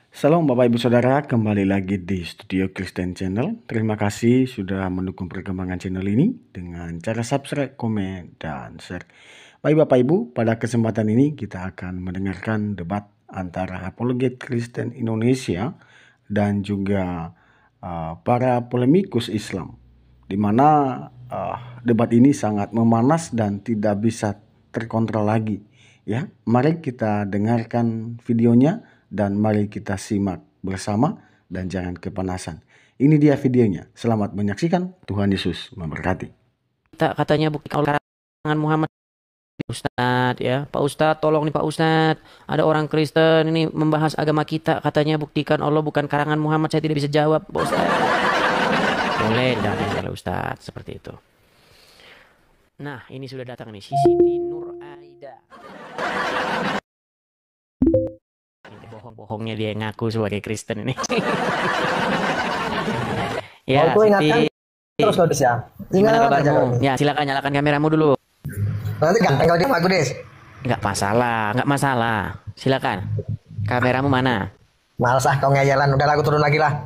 Salam Bapak Ibu Saudara, kembali lagi di Studio Kristen Channel. Terima kasih sudah mendukung perkembangan channel ini dengan cara subscribe, komen, dan share. Baik Bapak Ibu, pada kesempatan ini kita akan mendengarkan debat antara apologet Kristen Indonesia dan juga para polemikus Islam, di mana debat ini sangat memanas dan tidak bisa terkontrol lagi. Ya, mari kita dengarkan videonya dan mari kita simak bersama dan jangan kepanasan. Ini dia videonya. Selamat menyaksikan. Tuhan Yesus memberkati. Katanya bukti karangan Muhammad, Ustadz ya. Pak Ustadz, tolong nih Pak Ustadz. Ada orang Kristen ini membahas agama kita. Katanya buktikan Allah bukan karangan Muhammad. Saya tidak bisa jawab, Pak Ustadz. Boleh, jangan kalau Ustadz seperti itu. Nah, ini sudah datang nih, Siti Nur Aida. Ini bohong-bohongnya dia ngaku sebagai Kristen ini. Ya, Siti. Terus kau Des ya. Gimana kabarmu? Ya, silakan nyalakan kameramu dulu. Nanti ganteng kau dia aku Des. Nggak masalah. Silakan. Kameramu mana? Males kau ngeyelan, udah aku turun lagi lah.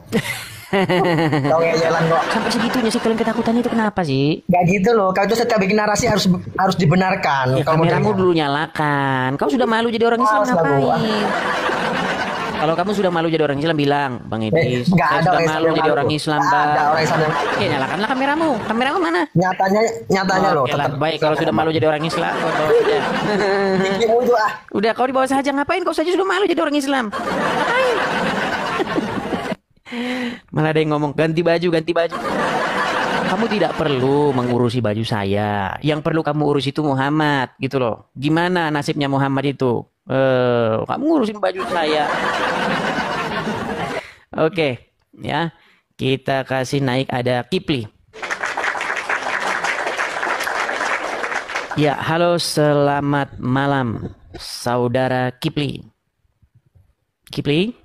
Kau ngeyelan kok. Sampai segitunya sih kalian ketakutan itu kenapa sih? Gak gitu loh. Kau itu setiap bikin narasi harus dibenarkan. Ya, kameramu dulu nyalakan. Kau sudah malu jadi orang Islam ngapain? Kalau kamu sudah malu jadi orang Islam bilang, Bang Idris. Saya sudah malu jadi orang Islam, Bang. Ada orang Islam. Oke, nyalakanlah kameramu. Kameramu mana? Nyatanya loh. Oke lah, baik kalau sudah malu jadi orang Islam. Udah kau di bawah saja ngapain? Kau saja sudah malu jadi orang Islam. Ngapain? Malah ada yang ngomong ganti baju. Kamu tidak perlu mengurusi baju saya. Yang perlu kamu urus itu Muhammad, gitu loh. Gimana nasibnya Muhammad itu? Kamu ngurusin baju saya. Oke, ya. Kita kasih naik ada Kipli. Ya, halo, selamat malam, saudara Kipli. Kipli?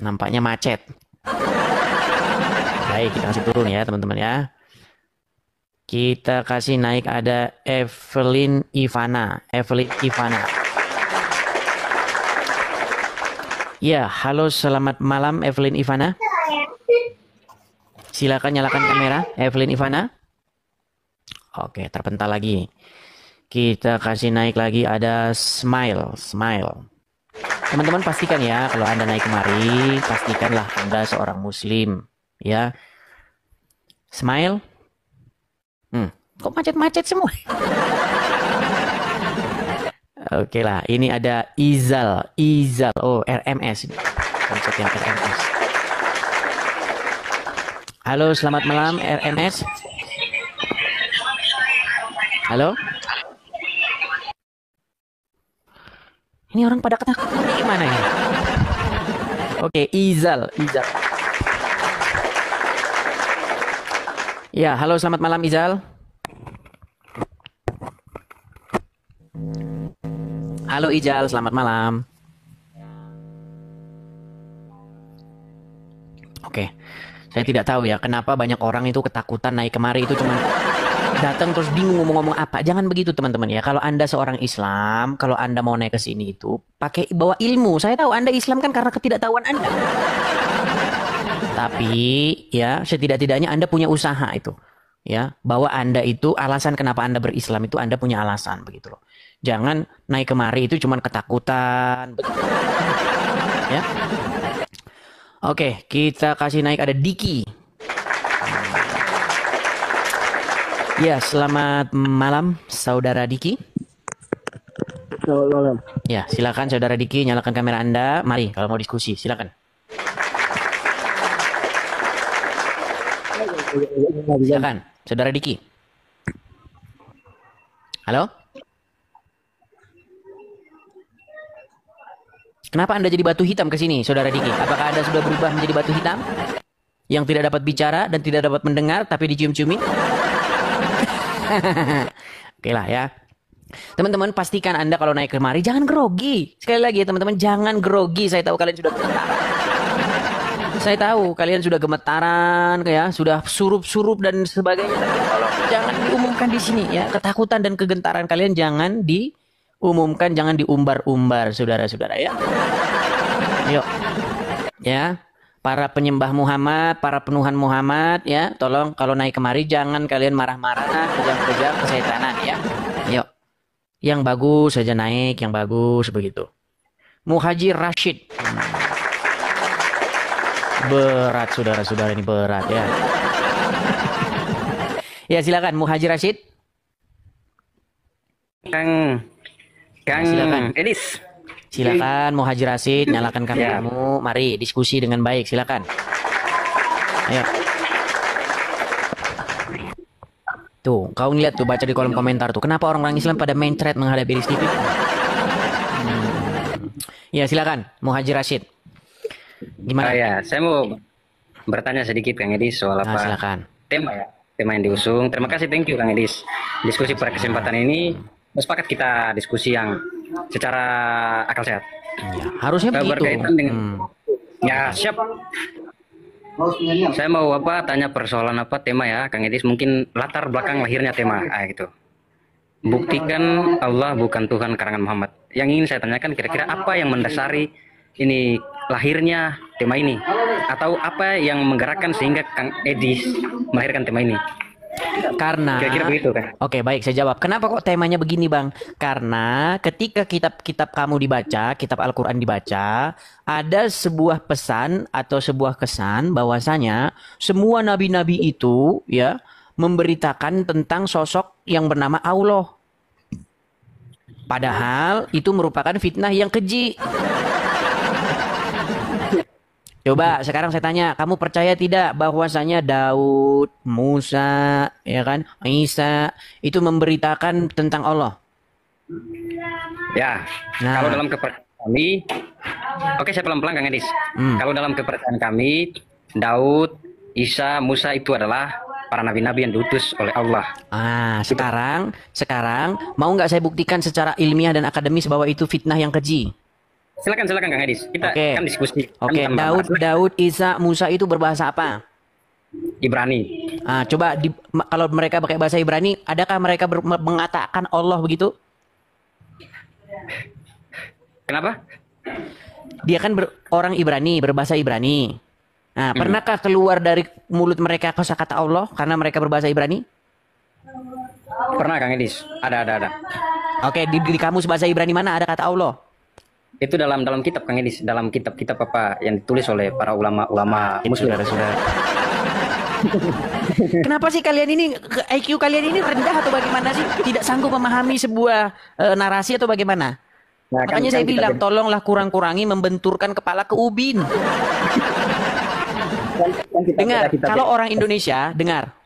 Nampaknya macet. Baik, kita kasih turun ya teman-teman ya. Kita kasih naik ada Evelyn Ivana. Ya, halo selamat malam Evelyn Ivana. Silakan nyalakan kamera Evelyn Ivana. Oke, terpental lagi. Kita kasih naik lagi ada Smile. Teman-teman pastikan ya, kalau Anda naik kemari, pastikanlah Anda seorang Muslim, ya. Smile. Kok macet-macet semua? Oke lah, ini ada Izal. Oh, RMS. Konsep yang RMS. Halo, selamat malam RMS. Halo? Ini orang pada ketakutan gimana ya? Oke, Izal. Ya, halo selamat malam Izal. Halo Izal, selamat malam. Oke, saya tidak tahu ya kenapa banyak orang itu ketakutan naik kemari itu cuma datang terus bingung ngomong apa. Jangan begitu teman-teman ya. Kalau Anda seorang Islam, kalau Anda mau naik ke sini itu pakai bawa ilmu. Saya tahu Anda Islam kan karena ketidaktahuan Anda. Tapi ya setidak-tidaknya Anda punya usaha itu. Ya, bahwa Anda itu alasan kenapa Anda berislam itu Anda punya alasan begitu loh. Jangan naik kemari itu cuma ketakutan begitu. Ya. Oke, kita kasih naik ada Diki. Ya, selamat malam saudara Diki. Selamat malam. Ya, silakan saudara Diki nyalakan kamera Anda. Mari kalau mau diskusi, silakan. Silakan, saudara Diki. Halo? Kenapa Anda jadi batu hitam ke sini, saudara Diki? Apakah Anda sudah berubah menjadi batu hitam? Yang tidak dapat bicara dan tidak dapat mendengar, tapi dicium-ciumin? Oke lah ya. Teman-teman pastikan Anda kalau naik kemari jangan grogi. Sekali lagi ya teman-teman, jangan grogi. Saya tahu kalian sudah gemetaran. Saya tahu kalian sudah gemetaran, ya, sudah surup-surup dan sebagainya. Tapi tolong jangan diumumkan di sini ya. Ketakutan dan kegentaran kalian jangan umumkan, jangan diumbar-umbar, saudara-saudara ya. Yuk, ya. Para penyembah Muhammad, para penuhan Muhammad, ya, tolong kalau naik kemari jangan kalian marah-marah, kejam-kejam, kesetanan, ya. Yuk, yang bagus saja naik, yang bagus begitu. Muhajir Rashid. Berat, saudara-saudara, ini berat ya. Ya, silakan Muhajir Rashid. Kang silakan. Edis. Silakan Muhajir Rashid, nyalakan kameramu. Mari diskusi dengan baik, silakan. Ayo. Tuh, kau lihat tuh, baca di kolom komentar tuh. Kenapa orang-orang Islam pada mencret menghadap Edis TV? Ya, silakan Muhajir Rashid. Gimana? Ya, saya mau bertanya sedikit Kang Edis soal apa Silakan. tema ya, tema yang diusung. Terima kasih, thank you Kang Edis. Diskusi pada kesempatan ini, sepakat kita diskusi yang secara akal sehat. Ya, harusnya begitu. Berkaitan dengan ya siap. Saya mau tanya persoalan tema ya Kang Edis, mungkin latar belakang lahirnya tema gitu. Buktikan Allah bukan Tuhan karangan Muhammad. Yang ingin saya tanyakan kira-kira apa yang mendasari ini lahirnya tema ini, atau apa yang menggerakkan sehingga Kang Edis melahirkan tema ini? Karena kira-kira begitu kan? Oke, baik, saya jawab. Kenapa kok temanya begini, Bang? Karena ketika kitab-kitab kamu dibaca, kitab Al-Qur'an dibaca, ada sebuah pesan atau sebuah kesan bahwasanya semua nabi-nabi itu ya memberitakan tentang sosok yang bernama Allah. Padahal itu merupakan fitnah yang keji. Coba sekarang saya tanya, kamu percaya tidak bahwasanya Daud, Musa, ya kan, Isa itu memberitakan tentang Allah? Ya, kalau dalam kepercayaan kami, oke saya pelan-pelan Kang Edis. Kalau dalam kepercayaan kami, Daud, Isa, Musa itu adalah para nabi-nabi yang diutus oleh Allah. Sekarang mau nggak saya buktikan secara ilmiah dan akademis bahwa itu fitnah yang keji? Silakan Kang Edis. Kita kan diskusi. Oke, Daud, Isa, Musa itu berbahasa apa? Ibrani. Coba kalau mereka pakai bahasa Ibrani, adakah mereka mengatakan Allah begitu? Kenapa? Dia kan orang Ibrani, berbahasa Ibrani. Pernahkah keluar dari mulut mereka kosakata Allah karena mereka berbahasa Ibrani? Pernah Kang Edis. Ada. Oke, di kamus bahasa Ibrani mana ada kata Allah? Itu dalam kitab Kang Edis, dalam kitab-kitab apa yang ditulis oleh para ulama Muslim. Saudara-saudara. Kenapa sih kalian ini IQ kalian ini rendah atau bagaimana sih? Tidak sanggup memahami sebuah narasi atau bagaimana? Nah, Makanya saya bilang tolonglah kurang-kurangi membenturkan kepala ke ubin. Dengar, kalau orang Indonesia,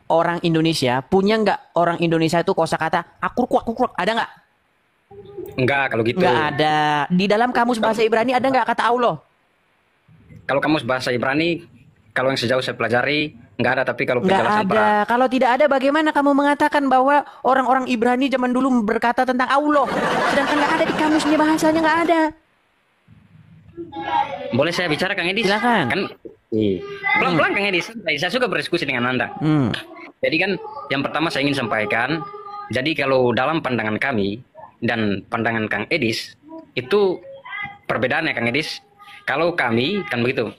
orang Indonesia punya nggak orang Indonesia itu kosakata akur-kuak, ada nggak? Enggak, kalau gitu. Nggak ada. Di dalam kamus bahasa Ibrani ada nggak kata Allah? Kalau kamus bahasa Ibrani, kalau yang sejauh saya pelajari, nggak ada. Tapi kalau nggak ada. Kalau tidak ada, bagaimana kamu mengatakan bahwa orang-orang Ibrani zaman dulu berkata tentang Allah? Sedangkan nggak ada di kamusnya, bahasanya nggak ada. Boleh saya bicara Kang Edis? Silakan. Kan, pelan-pelan Kang Edis. Saya suka berdiskusi dengan Anda. Jadi kan, yang pertama saya ingin sampaikan, jadi kalau dalam pandangan kami, dan pandangan Kang Edis itu perbedaannya Kang Edis. Kalau kami kan begitu.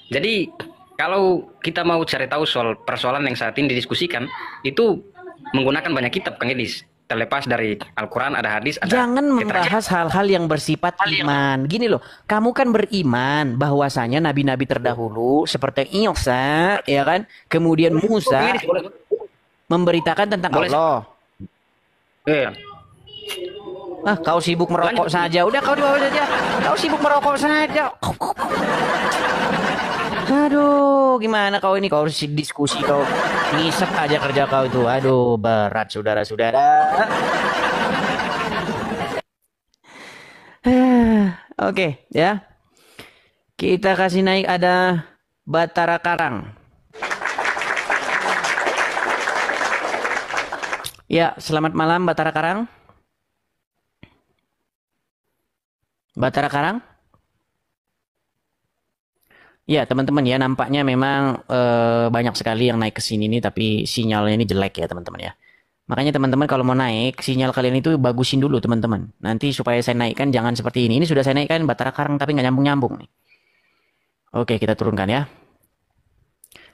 Jadi kalau kita mau cari tahu soal persoalan yang saat ini didiskusikan, itu menggunakan banyak kitab Kang Edis. Terlepas dari Al-Quran, ada hadis, ada jangan membahas hal-hal yang bersifat iman. Gini loh, kamu kan beriman bahwasanya nabi-nabi terdahulu seperti Isa, ya kan, kemudian Musa memberitakan tentang Allah. Kau sibuk merokok saja. Udah kau di bawah saja. Kau sibuk merokok saja. Aduh, gimana kau ini? Kau diskusi, kau ngisep aja kerja kau itu. Aduh, berat saudara-saudara. Oke, ya. Kita kasih naik ada Batara Karang. Ya, selamat malam Batara Karang. Batara Karang? Ya teman-teman ya, nampaknya memang banyak sekali yang naik ke sini nih, tapi sinyalnya ini jelek ya teman-teman ya. Makanya teman-teman kalau mau naik, sinyal kalian itu bagusin dulu teman-teman. Nanti supaya saya naikkan jangan seperti ini. Ini sudah saya naikkan Batara Karang tapi nggak nyambung-nyambung nih. Oke, kita turunkan ya.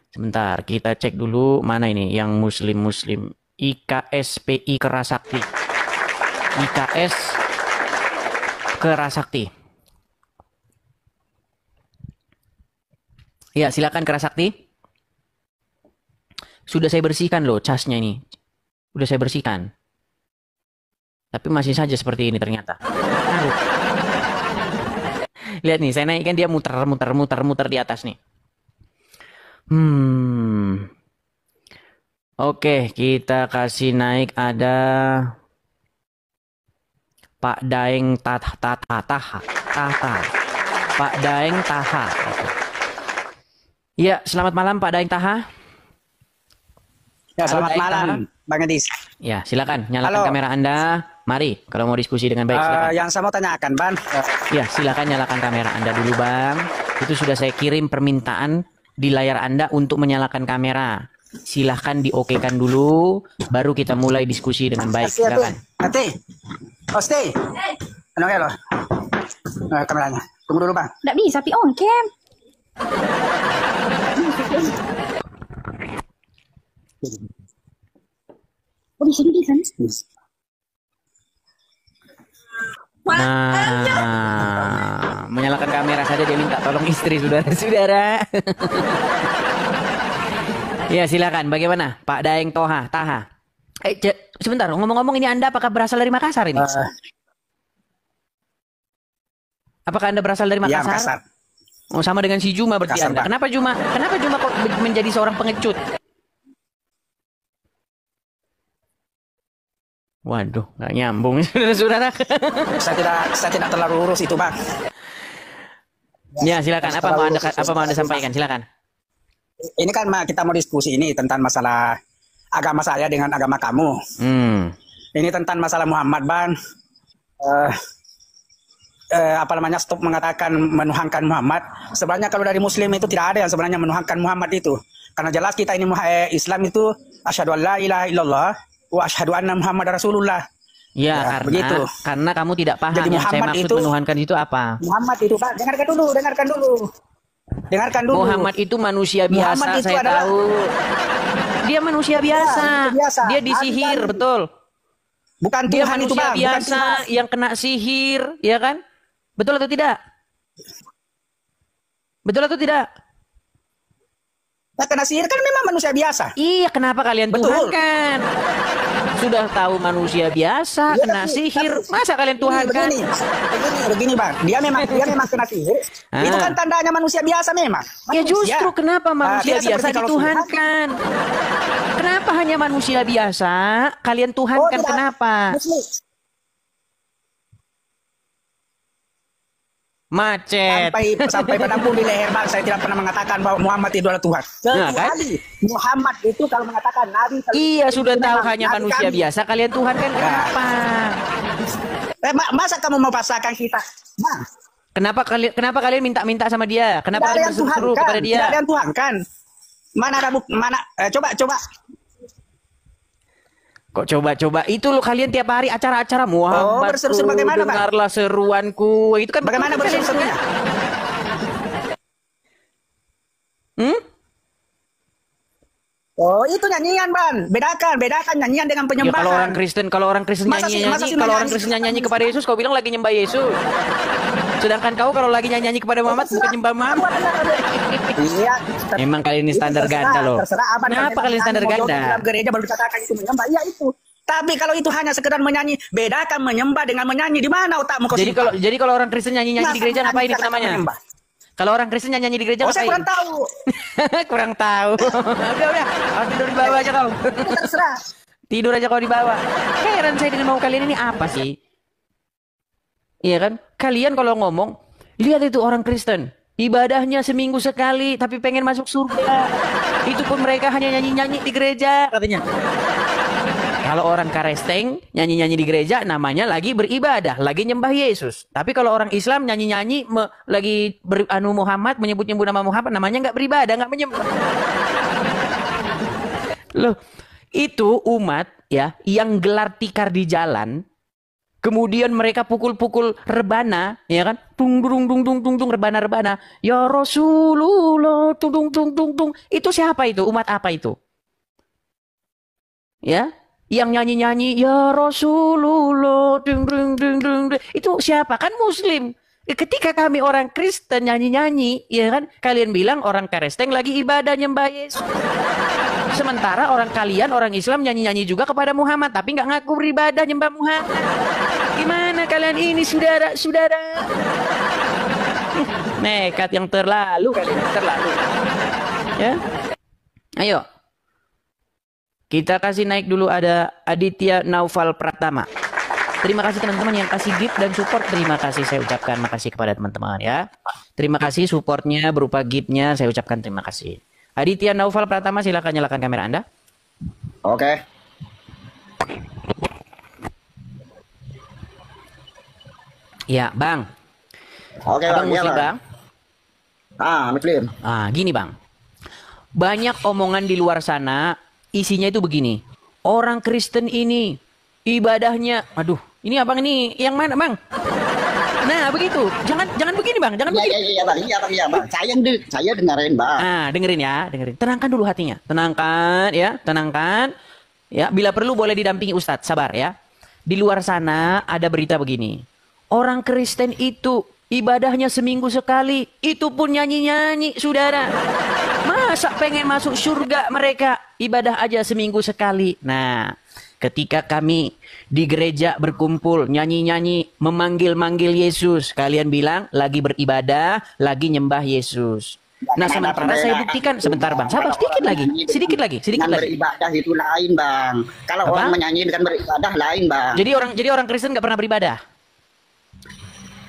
Sebentar, kita cek dulu mana ini yang muslim-muslim. IKSPI Kerasakti. IKS Kerasakti. Ya, silakan Kerasakti. Sudah saya bersihkan loh casnya ini. Udah saya bersihkan. Tapi masih saja seperti ini ternyata. Aduh. Lihat nih, saya naikkan dia muter di atas nih. Oke, kita kasih naik ada Pak Daeng Taha. Pak Daeng Taha. Ya, selamat malam Pak Daeng Taha. Ya, Halo, selamat Daeng malam, Taha. Bang Edis. Ya, silakan nyalakan Halo. kamera Anda. Mari, kalau mau diskusi dengan baik silakan. Yang saya mau tanyakan, Bang. Ya, silakan nyalakan kamera Anda dulu, Bang. Itu sudah saya kirim permintaan di layar Anda untuk menyalakan kamera. Silahkan diokekan dulu, baru kita mulai diskusi dengan baik. Silakan. Nanti. Osti. Ano ya lo? Kameranya. Tunggu dulu, Bang. Nggak bisa, pi on cam. Oh, bisa nih. Nah, menyalakan kamera saja dia minta tolong istri, saudara-saudara. Ya, silakan. Bagaimana, Pak Daeng Taha? Sebentar, ngomong-ngomong ini Anda apakah berasal dari Makassar ini? Apakah Anda berasal dari Ya, Makassar? Makassar. Oh, sama dengan si Juma berarti Makassar, Anda. Pak. Kenapa Juma kok menjadi seorang pengecut? Waduh, nggak nyambung, saudara-saudara. Saya tidak terlalu urus itu, Bang. Ya, silakan. Apa mau Anda sampaikan? Silakan. Ini kan kita mau diskusi ini tentang masalah agama saya dengan agama kamu. Ini tentang masalah Muhammad, Bang. Apa namanya, stop mengatakan menuhankan Muhammad. Sebenarnya kalau dari Muslim itu tidak ada yang sebenarnya menuhankan Muhammad itu. Karena jelas kita ini Islam itu asyhadu an la ilaha illallah wa asyhadu anna Muhammad Rasulullah. Ya, karena kamu tidak paham Jadi yang saya Muhammad maksud itu- menuhankan itu apa. Muhammad itu, Pak, dengarkan dulu. Muhammad itu manusia biasa, Muhammad itu saya adalah- tahu. Dia manusia biasa. manusia biasa. Dia disihir, Bukan- betul. Bukan Dia Tuhan itu, manusia Bang. Bukan biasa Tuhan. yang kena sihir, ya kan? Betul atau tidak? Betul atau tidak? Nah, kena sihir kan memang manusia biasa. Iya, kenapa kalian Betul. tuhankan? Sudah tahu manusia biasa Iya, kena tapi- sihir, masa kalian tuhankan? Begini, Bang. Dia memang kena sihir. Ah. Itu kan tandanya manusia biasa memang. Ya Manusia. justru kenapa manusia tidak biasa seperti kalau dituhankan? Kenapa hanya manusia biasa kalian tuhankan? tidak. Kenapa? Muslim. Macet. Sampai penampung di leher, Bang. Saya tidak pernah mengatakan bahwa Muhammad itu adalah Tuhan. Nah, kan? Kecuali Muhammad itu kalau mengatakan Nabi. Iya, sudah tahu Memang hanya Nabi manusia kami. biasa kalian tuhankan. Kenapa? Masa kamu mau pasangkan kita? Nah, Kenapa kalian minta sama dia? Kenapa tidak ada kalian yang berseru tuhankan. kepada dia? Tidak ada yang tuhankan. Mana ada mana? Coba. Kok coba-coba itu loh kalian tiap hari acara-acara Muhammad. berseru bagaimana, Bang? Dengarlah seruanku. Itu kan Bagaimana betul kalian berseru-serunya? Oh, itu nyanyian, Bang. Bedakan nyanyian dengan Ya, penyembahan. kalau orang Kristen Masa sih nyanyi, nyanyi kepada Yesus, kau bilang lagi nyembah Yesus. Sedangkan kau kalau lagi nyanyi kepada Muhammad bukan nyembah Muhammad. Iya. Emang kalian ini Itu standar terserah, ganda loh. terserah apa Kenapa namanya, kalian standar mau joget ganda? dalam gereja baru dikatakan itu menyembah. Iya itu. Tapi kalau itu hanya sekedar menyanyi, bedakan menyembah dengan menyanyi. Di mana otakmu kau simpan? Jadi kalau orang Kristen nyanyi-nyanyi di Masa gereja menyanyi ngapain itu dikatakan namanya? menyembah? Kalau orang Kristen nyanyi di gereja Oh, saya ngapain? kurang tahu. Kurang tahu. udah. Kau tidur di bawah aja kau. Itu terserah. Tidur aja kau di bawah. Heran saya dengan mau kalian ini apa sih? Iya kan? Kalian kalau ngomong, lihat itu orang Kristen. Ibadahnya seminggu sekali, tapi pengen masuk surga. Itu pun mereka hanya nyanyi-nyanyi di gereja, katanya. Kalau orang Karesteng nyanyi-nyanyi di gereja namanya lagi beribadah, lagi nyembah Yesus. Tapi kalau orang Islam nyanyi-nyanyi lagi Muhammad, menyebut-nyebut nama Muhammad, namanya nggak beribadah, nggak menyembah. Loh, itu umat ya yang gelar tikar di jalan, kemudian mereka pukul-pukul rebana, ya kan? Tung dung dung dung dung dung rebana-rebana. Ya Rasulullah, tung dung dung dung dung. Itu siapa itu? Umat apa itu? Ya, yang nyanyi-nyanyi ya Rasulullah, dung dung dung dung. Itu siapa? Kan Muslim. Ketika kami orang Kristen nyanyi-nyanyi, ya kan? Kalian bilang orang Kristen lagi ibadah nyembah Yesus. Sementara kalian orang Islam nyanyi-nyanyi juga kepada Muhammad, tapi nggak ngaku beribadah nyembah Muhammad. Gimana kalian ini, saudara-saudara? Nekat yang terlalu, Ya, ayo. Kita kasih naik dulu, ada Aditya Naufal Pratama. Terima kasih teman-teman yang kasih gift dan support. Terima kasih saya ucapkan makasih kepada teman-teman ya. Terima kasih supportnya berupa giftnya, saya ucapkan terima kasih. Aditya Naufal Pratama, silakan nyalakan kamera Anda. Oke. Ya, Bang. Oke, Abang Bang. Muslim, Bang. Muslim. Gini Bang. Banyak omongan di luar sana, isinya itu begini. Orang Kristen ini ibadahnya, aduh, ini abang ini yang mana Bang? Nah begitu, jangan begini Bang, jangan begini. Iya Bang. Saya dengerin Bang. Dengerin ya, dengerin. Tenangkan dulu hatinya, tenangkan. Ya, bila perlu boleh didampingi Ustadz, sabar ya. Di luar sana ada berita begini. Orang Kristen itu ibadahnya seminggu sekali, itu pun nyanyi-nyanyi, saudara. Masa pengen masuk surga mereka ibadah aja seminggu sekali. Nah, ketika kami di gereja berkumpul, nyanyi-nyanyi, memanggil-manggil Yesus, kalian bilang lagi beribadah, lagi nyembah Yesus. Nah, sementara saya buktikan, sebentar Bang, sabar sedikit lagi. Beribadah itu lain Bang. Kalau orang menyanyi dengan beribadah lain Bang. Jadi orang Kristen nggak pernah beribadah?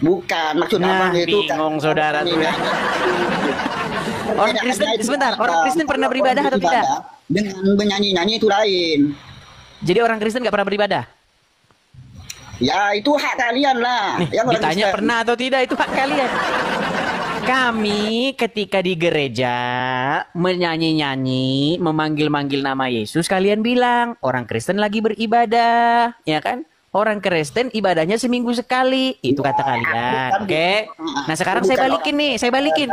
Bukan, maksudnya Bang itu bingung saudara. Orang Kristen, sebentar, orang Kristen pernah beribadah atau tidak? Dengan menyanyi-nyanyi itu lain. Jadi orang Kristen nggak pernah beribadah? Ya itu hak kalian lah. Ditanya Kristen pernah atau tidak, itu hak kalian. Kami ketika di gereja menyanyi-nyanyi, memanggil-manggil nama Yesus, kalian bilang orang Kristen lagi beribadah, ya kan? Orang Kristen ibadahnya seminggu sekali, itu kata kalian, oke? Nah sekarang saya balikin.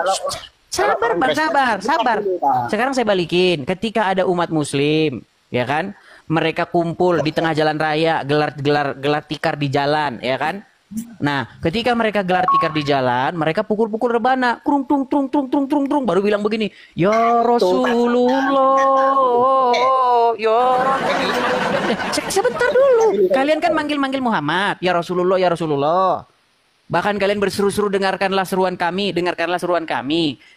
Sabar Bang, sabar. Sekarang saya balikin. Ketika ada umat Muslim, ya kan? Mereka kumpul di tengah jalan raya, gelar tikar di jalan, ya kan? Nah, ketika mereka gelar tikar di jalan, mereka pukul-pukul rebana, krung tung tung tung tung tung tung, baru bilang begini, ya Rasulullah, ya Rasulullah. Sebentar dulu, kalian kan manggil-manggil Muhammad, ya Rasulullah, ya Rasulullah. Bahkan kalian berseru-seru, dengarkanlah seruan kami.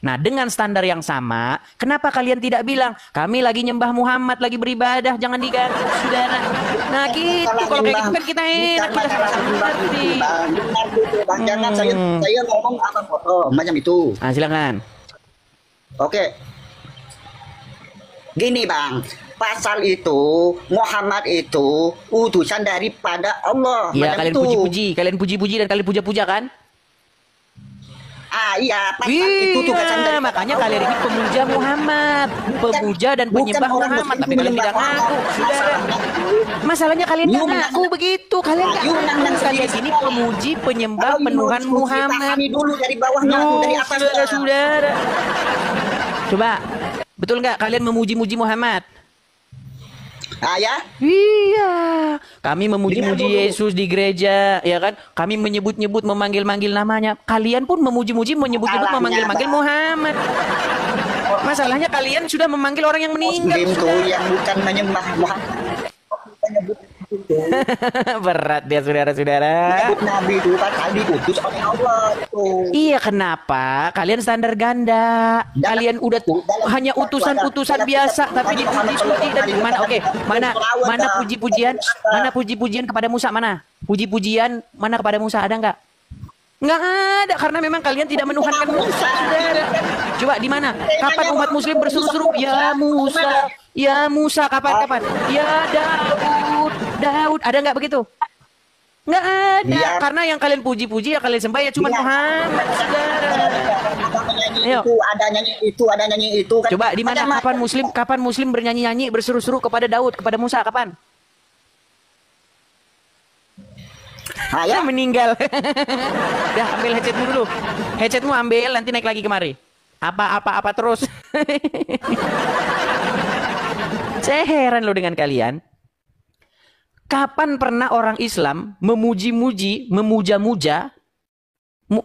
Nah, dengan standar yang sama, kenapa kalian tidak bilang, kami lagi nyembah Muhammad, lagi beribadah, jangan diganggu, saudara. Nah, gitu. Kalau kayak gitu kan kita enak. Jangan saya ngomong apa foto macam itu. Silakan. Oke. Gini Bang, pasal itu Muhammad itu utusan daripada Allah. Ya, kalian puji-puji, dan kalian puja-puja kan? Iya, pasal itu tugasan dari makanya kalian ini pemuja Muhammad, pemuja dan penyembah Muhammad, tapi kalian tidak ngaku, saudara. Masalahnya kalian tidak ngaku begitu, kalian tidak ngaku. Kalian ini pemuji, penyembah, penuhan Muhammad. Kami dulu dari bawah ngaku dari atas. Saudara. Coba, betul nggak kalian memuji-muji Muhammad? Ya? Iya, kami memuji-muji Yesus di gereja, ya kan? Kami menyebut-nyebut, memanggil-manggil namanya. Kalian pun memuji-muji, menyebut-nyebut, memanggil-manggil Muhammad. Masalahnya kalian sudah memanggil orang yang meninggal. Itu yang bukan menyembah Muhammad. Berat dia, saudara-saudara. Nabi itu kan diutus oleh Allah itu. Iya, kenapa? Kalian standar ganda. Kalian udah hanya utusan-utusan biasa, tapi dipuji-puji dan mana? Oke, mana puji-pujian? Mana puji-pujian kepada Musa? Mana? Puji-pujian mana kepada Musa? Ada nggak? Nggak ada, karena memang kalian tidak menuhankan Musa, saudara. Coba di mana? Kapan umat Muslim berseru-seru? Ya Musa, kapan? Ya Daud, ada nggak begitu? Nggak ada, karena yang kalian puji-puji, yang kalian sembah ya cuma Muhammad, saudara. Ayo. Ada nyanyi itu. Coba di mana? Kapan Muslim bernyanyi-nyanyi, berseru-seru kepada Daud, kepada Musa? Kapan? Ah, ya. Meninggal. Dah, ambil headsetmu dulu. Headsetmu ambil, nanti naik lagi kemari. Apa terus. Saya heran loh dengan kalian. Kapan pernah orang Islam memuji-muji, memuja-muja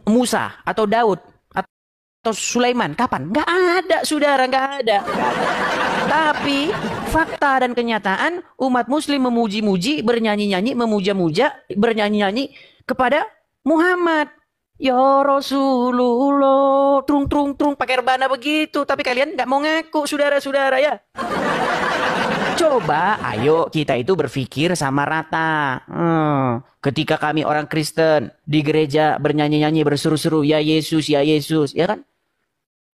Musa atau Daud atau Sulaiman? Kapan? Nggak ada, saudara, nggak ada. Tapi fakta dan kenyataan umat muslim memuji-muji, bernyanyi-nyanyi, memuja-muja, bernyanyi-nyanyi kepada Muhammad. Ya Rasulullah, trung pakai rebana begitu. Tapi kalian nggak mau ngaku, saudara-saudara ya. Coba, ayo kita itu berpikir sama rata. Ketika kami orang Kristen di gereja bernyanyi-nyanyi, berseru-seru, ya Yesus, ya kan?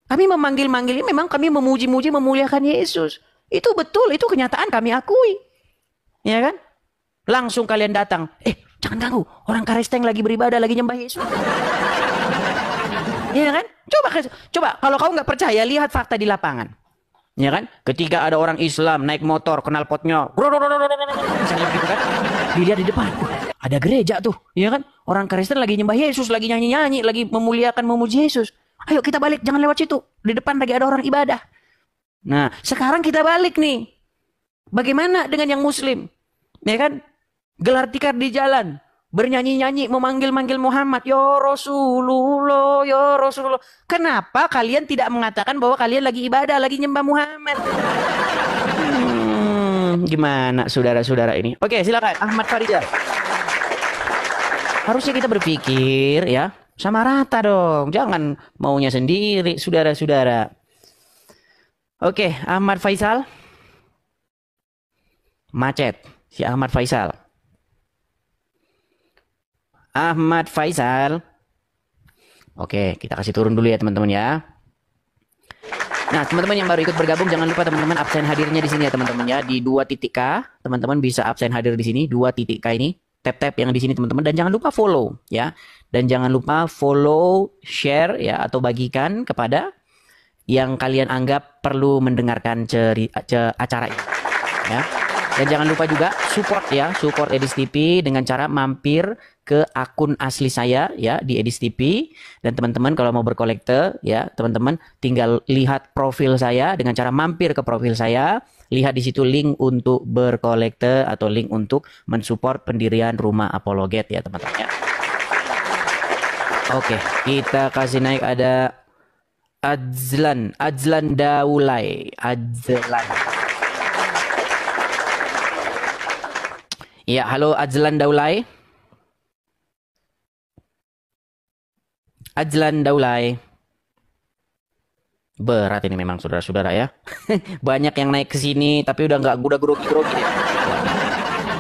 Kami memanggil-manggilnya, memang kami memuji-muji, memuliakan Yesus. Itu betul, itu kenyataan kami akui. Ya kan? Langsung kalian datang, jangan ganggu, orang Kristen lagi beribadah, lagi nyembah Yesus. Ya kan? Coba kalau kau nggak percaya, lihat fakta di lapangan. Ya kan? Ketika ada orang Islam naik motor, knalpotnya, misalnya gitu kan, dilihat di depan, ada gereja tuh, ya kan? Orang Kristen lagi nyembah Yesus, lagi nyanyi-nyanyi, lagi memuliakan, memuji Yesus. Ayo kita balik, jangan lewat situ. Di depan lagi ada orang ibadah. Nah, sekarang kita balik nih. Bagaimana dengan yang Muslim? Ya kan? Gelar tikar di jalan, bernyanyi-nyanyi, memanggil-manggil Muhammad, ya Rasulullah, ya Rasulullah. Kenapa kalian tidak mengatakan bahwa kalian lagi ibadah, lagi nyembah Muhammad? Gimana saudara-saudara ini? Oke, silakan Ahmad Farizal. Harusnya kita berpikir ya, sama rata dong. Jangan maunya sendiri, saudara-saudara. Oke, Ahmad Faisal. Macet, si Ahmad Faisal. Ahmad Faisal. Oke, kita kasih turun dulu ya teman-teman ya. Nah, teman-teman yang baru ikut bergabung, jangan lupa teman-teman absen hadirnya di sini ya teman-teman ya. Di 2.k, teman-teman bisa absen hadir di sini, 2.k ini. Tap-tap yang di sini teman-teman, dan jangan lupa follow ya. Dan jangan lupa follow, share ya, atau bagikan kepada yang kalian anggap perlu mendengarkan acara ini ya. Dan jangan lupa juga support ya, support Edis TV dengan cara mampir ke akun asli saya ya di Edis TV. Dan teman-teman kalau mau berkolekte ya, teman-teman tinggal lihat profil saya dengan cara mampir ke profil saya. Lihat di situ link untuk berkolekte atau link untuk mensupport pendirian Rumah Apologet ya teman-teman ya. Oke, kita kasih naik ada Ajlan Daulay. Ya, halo Ajlan Daulay. Berat ini memang saudara-saudara ya. Banyak yang naik ke sini tapi udah grogi-grogi deh.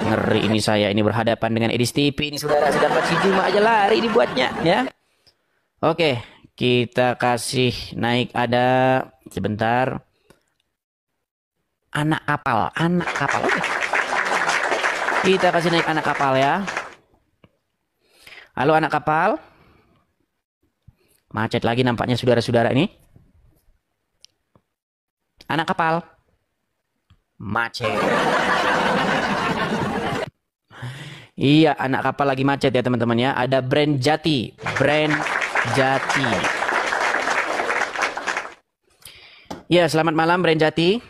Ngeri ini saya ini berhadapan dengan Edis TV ini saudara, sedang si Juma aja lari dibuatnya ya. Oke, kita kasih naik ada sebentar. Anak kapal. Oke. Kita kasih naik anak kapal ya. Halo anak kapal. Macet lagi nampaknya saudara-saudara ini. Anak kapal. Macet. Iya, anak kapal lagi macet ya teman-teman ya. Ada brand Jati. Ya, selamat malam brand Jati.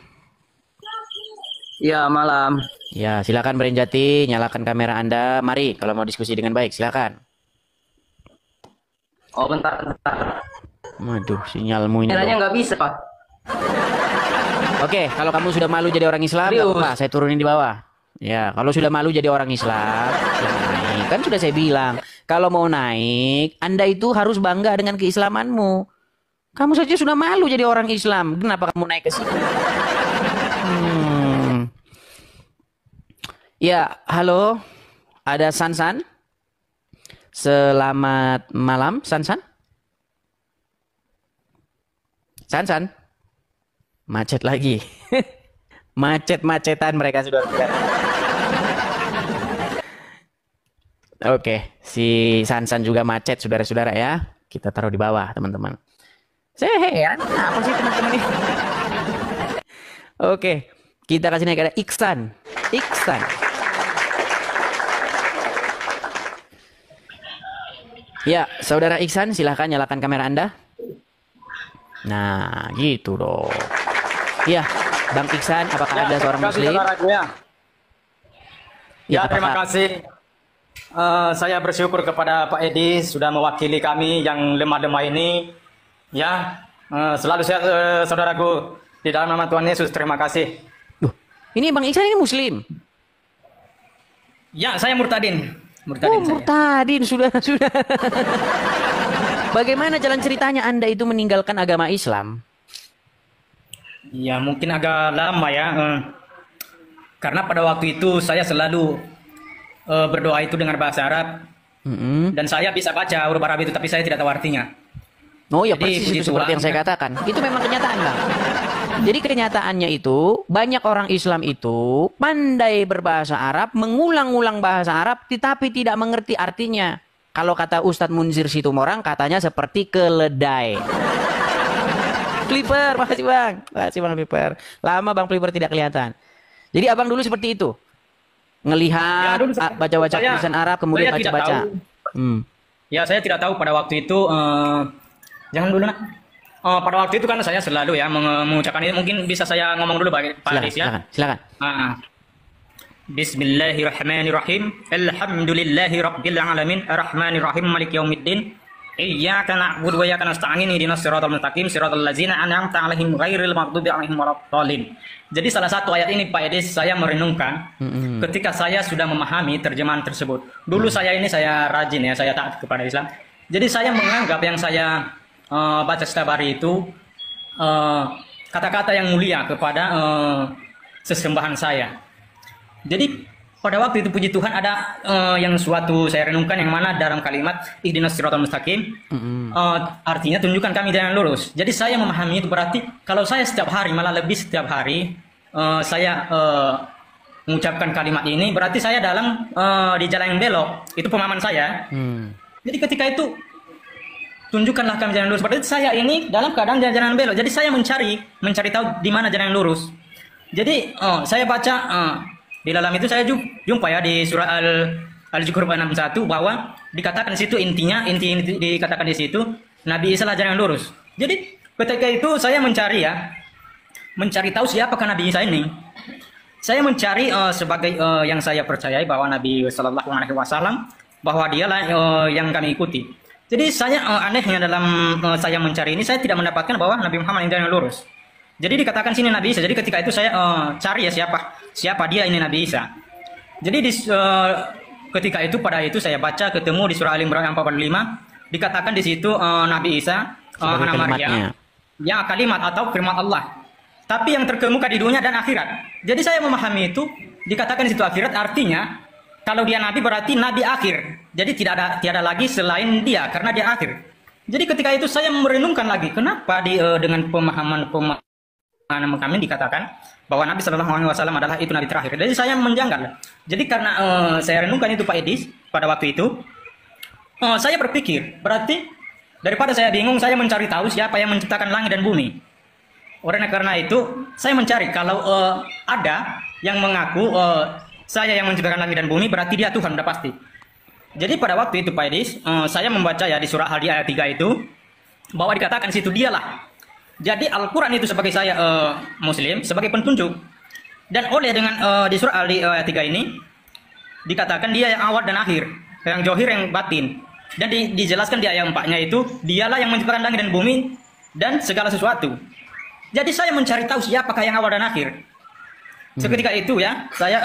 Ya, malam. Ya, silakan brand Jati, nyalakan kamera Anda. Mari kalau mau diskusi dengan baik, silakan. Oh, bentar. Waduh, sinyalmu ini. Kameranya nggak bisa, Pak. Oke, kalau kamu sudah malu jadi orang Islam, nggak apa-apa, saya turunin di bawah. Ya, kalau sudah malu jadi orang Islam, ya naik. Kan sudah saya bilang, kalau mau naik, Anda itu harus bangga dengan keislamanmu. Kamu saja sudah malu jadi orang Islam, kenapa kamu naik ke sini? Ya, halo, ada Sansan. Selamat malam, Sansan. Sansan. Macet lagi. Macet-macetan mereka sudah. Oke, si Sansan juga macet saudara-saudara ya. Kita taruh di bawah teman-teman. Saya heran apa sih teman-teman ini. Oke, kita kasih naik ada Iksan. Ya, Saudara Iksan, silahkan nyalakan kamera Anda. Nah, gitu dong. Ya, Bang Iksan, apakah Anda seorang Muslim? Ya, terima kasih. Saya bersyukur kepada Pak Edi sudah mewakili kami yang lemah-lemah ini. Ya, selalu sehat saudaraku di dalam nama Tuhan Yesus. Terima kasih. Ini Bang Iksan ini Muslim. Ya, saya murtadin. Murtadin sudah. Bagaimana jalan ceritanya Anda itu meninggalkan agama Islam? Ya, mungkin agak lama ya. Karena pada waktu itu saya selalu berdoa itu dengan bahasa Arab. Dan saya bisa baca huruf Arab itu, tapi saya tidak tahu artinya. Oh ya, Jadi, persis itu seperti yang saya katakan. Itu memang kenyataan, Bang. Jadi kenyataannya itu, banyak orang Islam itu pandai berbahasa Arab, mengulang-ulang bahasa Arab, tetapi tidak mengerti artinya. Kalau kata Ustadz Munzir Situmorang, katanya seperti keledai. Flipper, makasih Bang. Makasih Bang Flipper. Lama Bang Flipper tidak kelihatan. Jadi abang dulu seperti itu? Ngelihat, baca-baca tulisan Arab, kemudian baca-baca. Ya, saya tidak tahu pada waktu itu. Jangan dulu nak. Pada waktu itu kan saya selalu ya mengucapkan ini. Mungkin bisa saya ngomong dulu Pak Aris ya. Silakan. Bismillahirrahmanirrahim. Alhamdulillahi rabbil alamin. Arrahmanirrahim. Maliki yaumiddin. Iyyaka na'budu wa iyyaka nasta'in. Ihdinas siratal mustaqim. Siratal ladzina an'amta 'alaihim ghairil maghdubi 'alaihim waladdallin. Jadi salah satu ayat ini Pak Edis saya merenungkan ketika saya sudah memahami terjemahan tersebut. Dulu saya rajin ya, saya taat kepada Islam. Jadi saya menganggap yang saya baca setiap hari itu kata-kata yang mulia kepada sesembahan saya. Jadi pada waktu itu puji Tuhan ada yang suatu saya renungkan yang mana dalam kalimat ihdinas siratal mustaqim artinya tunjukkan kami jalan lurus. Jadi saya memahami itu berarti kalau saya setiap hari malah lebih setiap hari saya mengucapkan kalimat ini berarti saya dalam di jalan yang belok. Itu pemahaman saya. Jadi ketika itu tunjukkanlah kami jalan lurus. Berarti saya ini dalam keadaan jalan belok. Jadi saya mencari tahu di mana jalan yang lurus. Jadi saya baca di dalam itu saya jumpa ya di surah Al-Zukhruf 61 bahwa dikatakan di situ inti dikatakan di situ Nabi Isa lah jalan yang lurus. Jadi ketika itu saya mencari tahu siapakah Nabi Isa ini. Saya mencari sebagai yang saya percayai bahwa Nabi Sallallahu Alaihi Wasallam bahwa dialah yang kami ikuti. Jadi saya anehnya dalam saya mencari ini saya tidak mendapatkan bahwa Nabi Muhammad yang jalan yang lurus. Jadi dikatakan sini Nabi Isa. Jadi ketika itu saya cari ya siapa dia ini Nabi Isa. Jadi ketika itu pada itu saya baca ketemu di surah Al-Imran 45 dikatakan di situ Nabi Isa anak Maryam ya kalimat atau firman Allah. Tapi yang terkemuka di dunia dan akhirat. Jadi saya memahami itu dikatakan di situ akhirat artinya kalau dia nabi berarti nabi akhir. Jadi tiada lagi selain dia karena dia akhir. Jadi ketika itu saya merenungkan lagi kenapa dengan pemahaman kami dikatakan bahwa Nabi Shallallahu Alaihi Wasallam adalah itu nabi terakhir. Jadi saya menjanggal. Jadi karena saya renungkan itu Pak Edis pada waktu itu saya berpikir berarti daripada saya bingung saya mencari tahu siapa yang menciptakan langit dan bumi. Karena itu saya mencari kalau ada yang mengaku saya yang menciptakan langit dan bumi berarti dia Tuhan udah pasti. Jadi pada waktu itu Pak Edis saya membaca ya di surah Al-Hadi ayat 3 itu bahwa dikatakan situ dialah. Jadi Al-Quran itu sebagai saya Muslim sebagai petunjuk dan oleh dengan di surah Al-Hadi ayat 3 ini dikatakan dia yang awal dan akhir, yang zohir yang batin dan dijelaskan di ayat 4-nya itu dialah yang menciptakan langit dan bumi dan segala sesuatu. Jadi saya mencari tahu siapakah yang awal dan akhir. Seketika itu ya, saya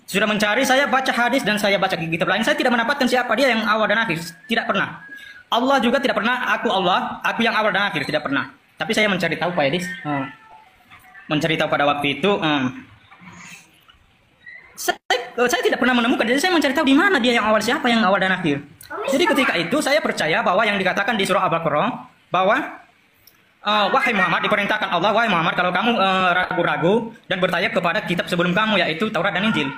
sudah mencari, saya baca hadis dan saya baca kitab lain. Saya tidak mendapatkan siapa dia yang awal dan akhir. Tidak pernah. Allah juga tidak pernah, aku yang awal dan akhir. Tidak pernah. Tapi saya mencari tahu Pak Edis. Mencari tahu pada waktu itu. Saya tidak pernah menemukan. Jadi saya mencari tahu di mana dia yang awal, siapa yang awal dan akhir. Jadi ketika itu saya percaya bahwa yang dikatakan di surah Al-Baqarah bahwa wahai Muhammad, diperintahkan Allah, wahai Muhammad, kalau kamu ragu-ragu dan bertanya kepada kitab sebelum kamu, yaitu Taurat dan Injil.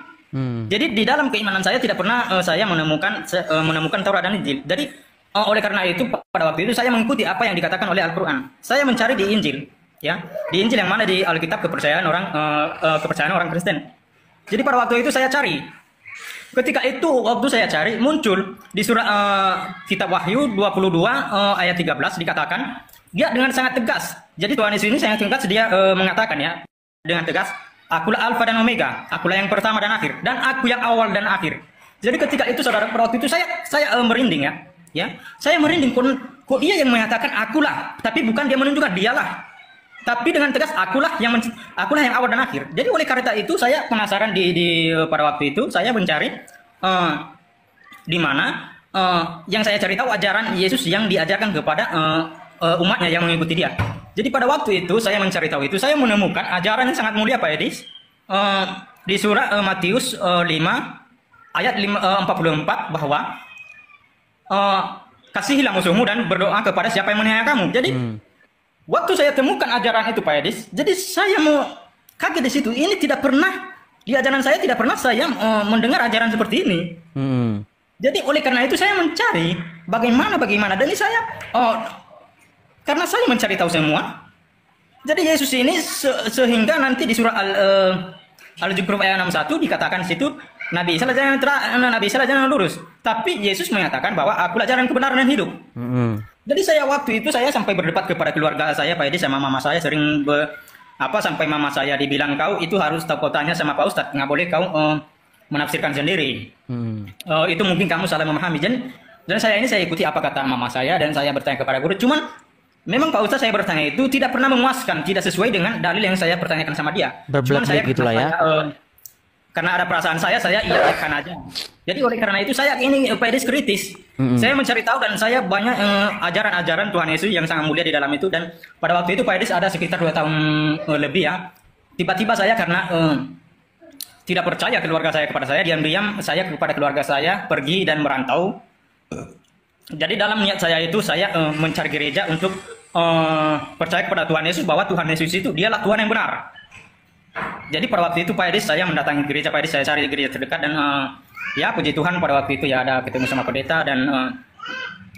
Jadi di dalam keimanan saya tidak pernah saya menemukan Taurat dan Injil. Jadi oleh karena itu pada waktu itu saya mengikuti apa yang dikatakan oleh Al-Quran. Saya mencari di Injil, ya, di Injil yang mana di Alkitab kepercayaan orang Kristen. Jadi pada waktu itu saya cari ketika itu waktu saya cari muncul di surat kitab Wahyu 22 ayat 13 dikatakan dia dengan sangat tegas. Jadi Tuhan Yesus ini sangat tegas, dia mengatakan ya dengan tegas, akulah Alfa dan Omega, akulah yang pertama dan akhir, dan aku yang awal dan akhir. Jadi ketika itu saudara, pada waktu itu saya merinding ya, saya merinding. Kok dia yang mengatakan akulah, tapi bukan dia menunjukkan dialah, tapi dengan tegas akulah yang awal dan akhir. Jadi oleh karena itu saya penasaran pada waktu itu saya mencari di mana yang saya cari tahu ajaran Yesus yang diajarkan kepada umatnya yang mengikuti dia. Jadi pada waktu itu saya mencari tahu itu, saya menemukan ajaran yang sangat mulia Pak Edis di surah Matius 5 ayat 44 bahwa kasihilah musuhmu dan berdoa kepada siapa yang menganiaya kamu. Jadi waktu saya temukan ajaran itu Pak Edis, jadi saya mau kaget di situ. Ini tidak pernah di ajaran saya, tidak pernah saya mendengar ajaran seperti ini. Jadi oleh karena itu saya mencari bagaimana dan ini saya karena saya mencari tahu semua. Jadi Yesus ini sehingga nanti di surah Al-Zukhruf ayat 61 dikatakan situ Nabi Isa adalah jalan lurus. Tapi Yesus mengatakan bahwa akulah jalan kebenaran dan hidup. Jadi saya waktu itu saya sampai berdebat kepada keluarga saya Pak Edi, sama mama saya sering sampai mama saya dibilang kau itu harus tahu tanya sama Pak Ustadz, nggak boleh kau menafsirkan sendiri. Itu mungkin kamu salah memahami. Dan saya ikuti apa kata mama saya dan saya bertanya kepada guru. Cuman memang Pak Ustadz saya bertanya itu tidak pernah memuaskan, tidak sesuai dengan dalil yang saya pertanyakan sama dia. Cuman saya gitulah ya. Karena ada perasaan saya iyakan aja. Jadi oleh karena itu saya ini Pak Edis kritis. Saya mencari tahu dan saya banyak ajaran-ajaran Tuhan Yesus yang sangat mulia di dalam itu. Dan pada waktu itu Pak Edis ada sekitar 2 tahun lebih ya. Tiba-tiba saya karena tidak percaya keluarga saya kepada saya, diam-diam saya kepada keluarga saya pergi dan merantau. Jadi dalam niat saya itu saya mencari gereja untuk percaya kepada Tuhan Yesus, bahwa Tuhan Yesus itu dialah Tuhan yang benar. Jadi pada waktu itu Pak Edis saya mendatangi gereja Pak Edis, saya cari gereja terdekat dan ya puji Tuhan pada waktu itu ya ada ketemu sama pendeta dan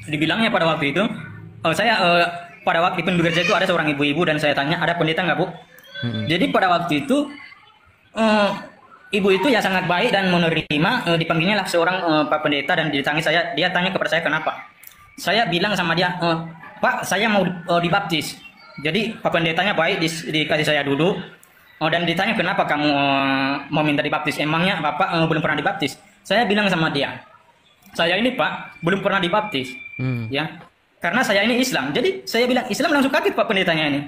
dibilangnya pada waktu itu saya pada waktu itu di gereja itu ada seorang ibu-ibu dan saya tanya ada pendeta nggak Bu? Jadi pada waktu itu ibu itu ya sangat baik dan menerima, dipanggilnya lah seorang Pak Pendeta dan dia tanya kepada saya kenapa. Saya bilang sama dia, Pak saya mau dibaptis. Jadi Pak Pendetanya baik dikasih saya duduk. Dan ditanya kenapa kamu mau minta dibaptis? Emangnya Bapak belum pernah dibaptis? Saya bilang sama dia, saya ini Pak belum pernah dibaptis, ya, karena saya ini Islam. Jadi saya bilang Islam, langsung kaget Pak Pendetanya ini.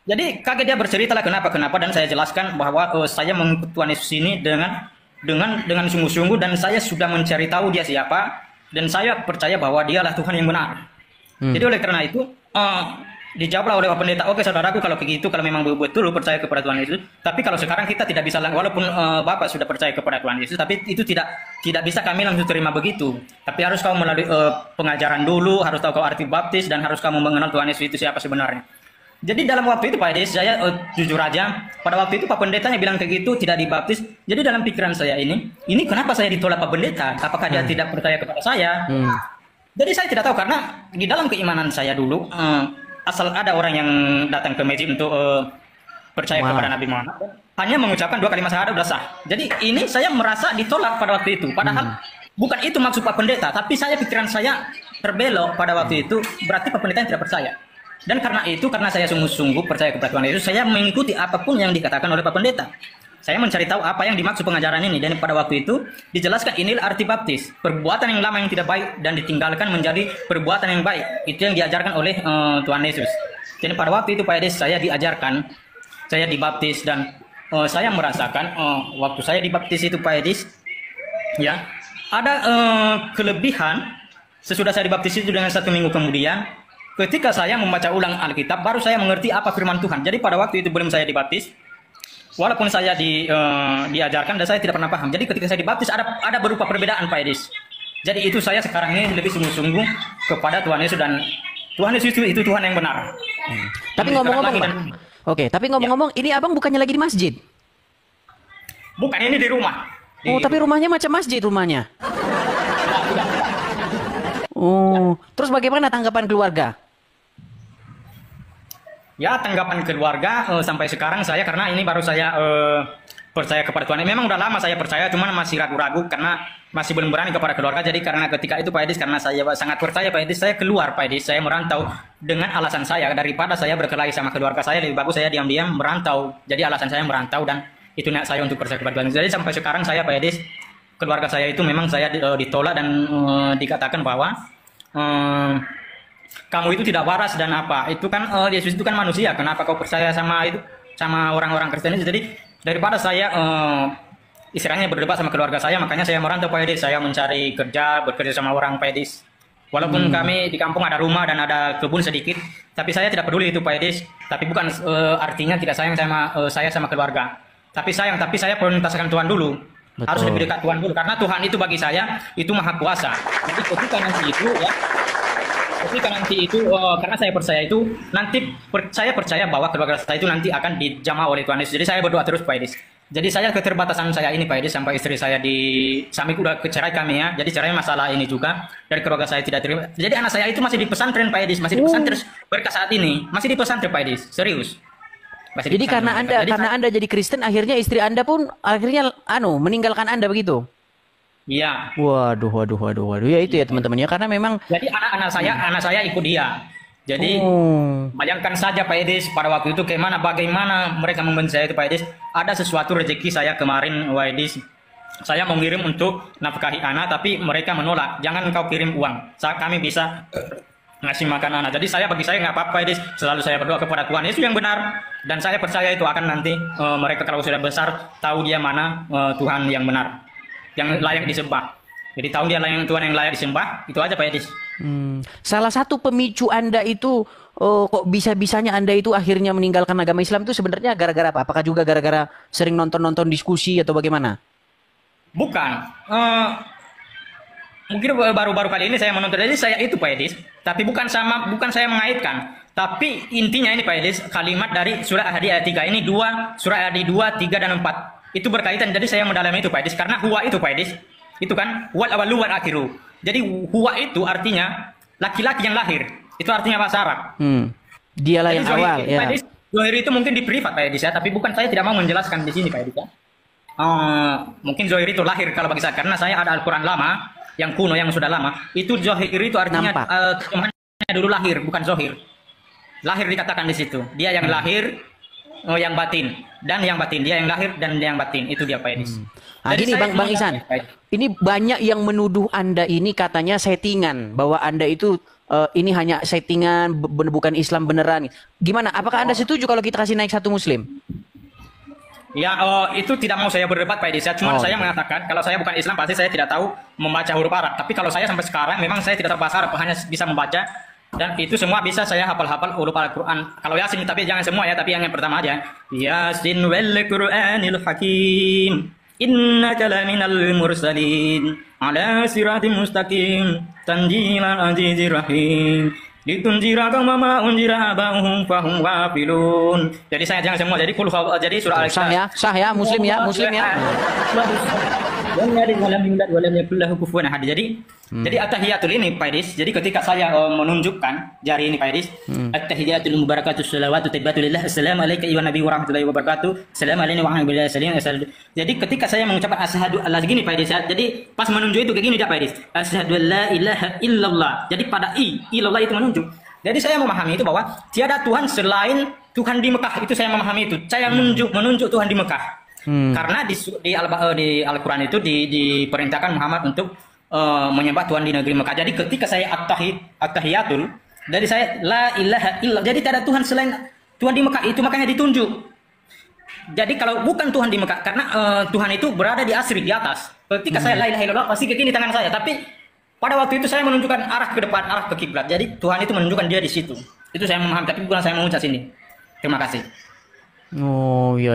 Jadi kaget, dia bercerita lah kenapa dan saya jelaskan bahwa saya mengikuti Tuhan Yesus ini dengan sungguh-sungguh dan saya sudah mencari tahu dia siapa dan saya percaya bahwa dialah Tuhan yang benar. Jadi oleh karena itu dijawablah oleh Pak Pendeta, oke saudaraku kalau begitu, kalau memang betul percaya kepada Tuhan Yesus, tapi kalau sekarang kita tidak bisa, walaupun Bapak sudah percaya kepada Tuhan Yesus, tapi itu tidak bisa kami langsung terima begitu. Tapi harus kamu melalui pengajaran dulu, harus tahu kau arti baptis dan harus kamu mengenal Tuhan Yesus itu siapa sebenarnya. Jadi dalam waktu itu Pak Edis, saya jujur aja, pada waktu itu Pak Pendetanya bilang kayak gitu, tidak dibaptis. Jadi dalam pikiran saya ini kenapa saya ditolak Pak Pendeta? Apakah dia tidak percaya kepada saya? Jadi saya tidak tahu, karena di dalam keimanan saya dulu, asal ada orang yang datang ke masjid untuk percaya kepada Nabi Muhammad, hanya mengucapkan 2 kalimat syahadat sudah sah. Jadi ini saya merasa ditolak pada waktu itu. Padahal bukan itu maksud Pak Pendeta, tapi pikiran saya terbelok pada waktu itu, berarti Pak Pendeta tidak percaya. Dan karena saya sungguh-sungguh percaya kepada Tuhan Yesus, saya mengikuti apapun yang dikatakan oleh Pak Pendeta. Saya mencari tahu apa yang dimaksud pengajaran ini, dan pada waktu itu dijelaskan inilah arti baptis, perbuatan yang lama yang tidak baik dan ditinggalkan menjadi perbuatan yang baik. Itu yang diajarkan oleh Tuhan Yesus. Jadi pada waktu itu Pak Edis saya diajarkan, saya dibaptis dan saya merasakan waktu saya dibaptis itu Pak Edis, ya ada kelebihan. Sesudah saya dibaptis itu dengan 1 minggu kemudian, ketika saya membaca ulang Alkitab, baru saya mengerti apa firman Tuhan. Jadi pada waktu itu belum saya dibaptis, walaupun saya diajarkan dan saya tidak pernah paham. Jadi ketika saya dibaptis ada berupa perbedaan Pak Edis. Jadi itu saya sekarang ini lebih sungguh-sungguh kepada Tuhan Yesus, dan Tuhan Yesus itu Tuhan yang benar. Tapi ngomong-ngomong, ini abang bukannya lagi di masjid? Bukan, ini di rumah. Tapi rumahnya macam masjid rumahnya. Terus bagaimana tanggapan keluarga? Ya, tanggapan keluarga sampai sekarang saya, karena ini baru saya percaya kepada Tuhan. Memang udah lama saya percaya, cuman masih ragu-ragu karena masih belum berani kepada keluarga. Jadi karena ketika itu Pak Edis, karena saya sangat percaya Pak Edis, saya keluar Pak Edis, saya merantau dengan alasan saya, daripada saya berkelahi sama keluarga saya, lebih bagus saya diam-diam merantau. Jadi alasan saya merantau dan itu niat saya untuk percaya kepada Tuhan. Jadi sampai sekarang saya Pak Edis, keluarga saya itu memang saya ditolak dan dikatakan bahwa kamu itu tidak waras dan apa. Itu kan Yesus itu kan manusia. Kenapa kau percaya sama itu, sama orang-orang Kristen itu? Jadi daripada saya istilahnya berdebat sama keluarga saya, makanya saya merantau Pak Edis. Saya mencari kerja, bekerja sama orang Pak Edis. Walaupun kami di kampung ada rumah dan ada kebun sedikit, tapi saya tidak peduli itu Pak Edis. Tapi bukan artinya tidak sayang sama saya sama keluarga. Tapi sayang, tapi saya prioritaskan Tuhan dulu. Betul. Harus lebih dekat Tuhan dulu, karena Tuhan itu bagi saya itu maha kuasa. Jadi ketika nanti itu ya, ketika nanti itu karena saya percaya itu nanti saya percaya bahwa keluarga saya itu nanti akan dijamah oleh Tuhan Yesus. Jadi saya berdoa terus Pak Edis. Jadi saya keterbatasan saya ini Pak Edis, sampai istri saya sampai udah kecerai kami ya. Jadi cerai masalah ini juga dari keluarga saya tidak terima. Jadi anak saya itu masih di pesantren Pak Edis, masih di pesantren berkat saat ini, masih di pesantren Pak Edis, serius. Masih di Jadi pesantren. karena anda jadi Kristen, akhirnya istri Anda pun akhirnya meninggalkan Anda begitu. Iya. Waduh. Ya itu ya teman-teman ya, karena memang Jadi anak saya ikut dia. Jadi bayangkan saja Pak Edis pada waktu itu bagaimana mereka membenci saya itu Pak Edis. Ada sesuatu rezeki saya kemarin Pak Edis. Saya mau ngirim untuk nafkahi anak, tapi mereka menolak. Jangan kau kirim uang. Kami bisa ngasih makan anak. Jadi bagi saya nggak apa-apa Edis. Selalu saya berdoa kepada Tuhan Yesus yang benar. Dan saya percaya itu akan nanti mereka kalau sudah besar tahu dia mana Tuhan yang benar, yang layak disembah. Jadi tahu dia Tuhan yang layak disembah. Itu aja Pak Edis. salah satu pemicu Anda itu kok bisa-bisanya Anda itu akhirnya meninggalkan agama Islam itu sebenarnya gara-gara apa? Apakah juga gara-gara sering nonton-nonton diskusi atau bagaimana? Bukan. Mungkin baru-baru kali ini saya menonton, jadi saya itu Pak Edis. Tapi bukan saya mengaitkan. Tapi intinya ini Pak Edis, kalimat dari surah Al-Hadid ayat 3 ini surah Al-Hadid 2, 3 dan 4. Itu berkaitan, jadi saya mendalami itu Pak Edis. Karena huwa itu Pak Edis, itu kan wal awalu wal akhiru. Jadi huwa itu artinya laki-laki yang lahir. Itu artinya bahasa Arab. Dialah yang Zohir, awal ya. Pak Edis, Zohir itu mungkin di privat Pak Edis ya, tapi bukan, saya tidak mau menjelaskan di sini Pak Edis ya. Mungkin Zohir itu lahir kalau bagi saya, karena saya ada Al-Quran lama, yang kuno, yang sudah lama. Itu Zohir itu artinya terjemahannya dulu lahir, bukan Zohir. Lahir dikatakan di situ. Dia yang lahir, yang batin, dan yang batin. Dia yang lahir dan yang batin. Itu dia Pak Edis. Nah, gini Bang Ihsan, ini banyak yang menuduh Anda ini katanya settingan, bahwa Anda itu ini hanya settingan, bukan Islam beneran. Gimana? Apakah Anda setuju kalau kita kasih naik satu Muslim? Ya, itu tidak mau saya berdebat Pak Edis. Cuma saya mengatakan kalau saya bukan Islam pasti saya tidak tahu membaca huruf Arab. Tapi kalau saya sampai sekarang memang saya tidak tahu bahasa Arab, hanya bisa membaca. Dan itu semua bisa saya hafal-hafal huruf Al-Quran. Kalau Yasin, tapi jangan semua ya, tapi yang pertama aja. Yasin wal Qur'anil Hakim. Innaka laminal mursalin ala siratim mustaqim tanjilal azizir rahim. Litunjira kama ma unjira abahum fahum wafilun. Jadi saya jangan semua, jadi jadi surah Al-Ikhlas. Sah ya, muslim ya. Jadi at-tahiyatul ini Pak Edis. Jadi ketika saya menunjukkan jari ini Pak Edis, at-tahiyatul mubarakatuh shalawatu tayyibatu lillah, assalamu alayka ayyuhan nabi wa rahmatullahi wa barakatuh, assalamu alayna wa rahmatullahi wa barakatuh. Jadi ketika saya mengucapkan asyhadu alla gini Pak Edis, jadi pas menunjuk itu kayak gini dah Pak Edis, asyhadu alla ilaha illallah. Jadi pada illallah itu menunjuk. Jadi saya memahami itu bahwa tiada Tuhan selain Tuhan di Mekah. Itu saya memahami itu. Saya menunjuk Tuhan di Mekah. Karena di Al-Quran itu diperintahkan Muhammad untuk menyembah Tuhan di negeri Mekah. Jadi ketika saya at-tahiyatul, jadi saya la ilaha illallah. Jadi tidak ada Tuhan selain Tuhan di Mekah. Itu makanya ditunjuk. Jadi kalau bukan Tuhan di Mekah, karena Tuhan itu berada di asri, di atas. Ketika saya la ilaha illallah pasti ke kiri tangan saya. Tapi pada waktu itu saya menunjukkan arah ke depan, arah ke kiblat. Jadi Tuhan itu menunjukkan dia di situ. Itu saya memahami. Tapi bukan saya mengucap sini. Terima kasih. Oh ya.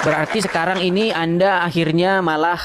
Berarti sekarang ini Anda akhirnya malah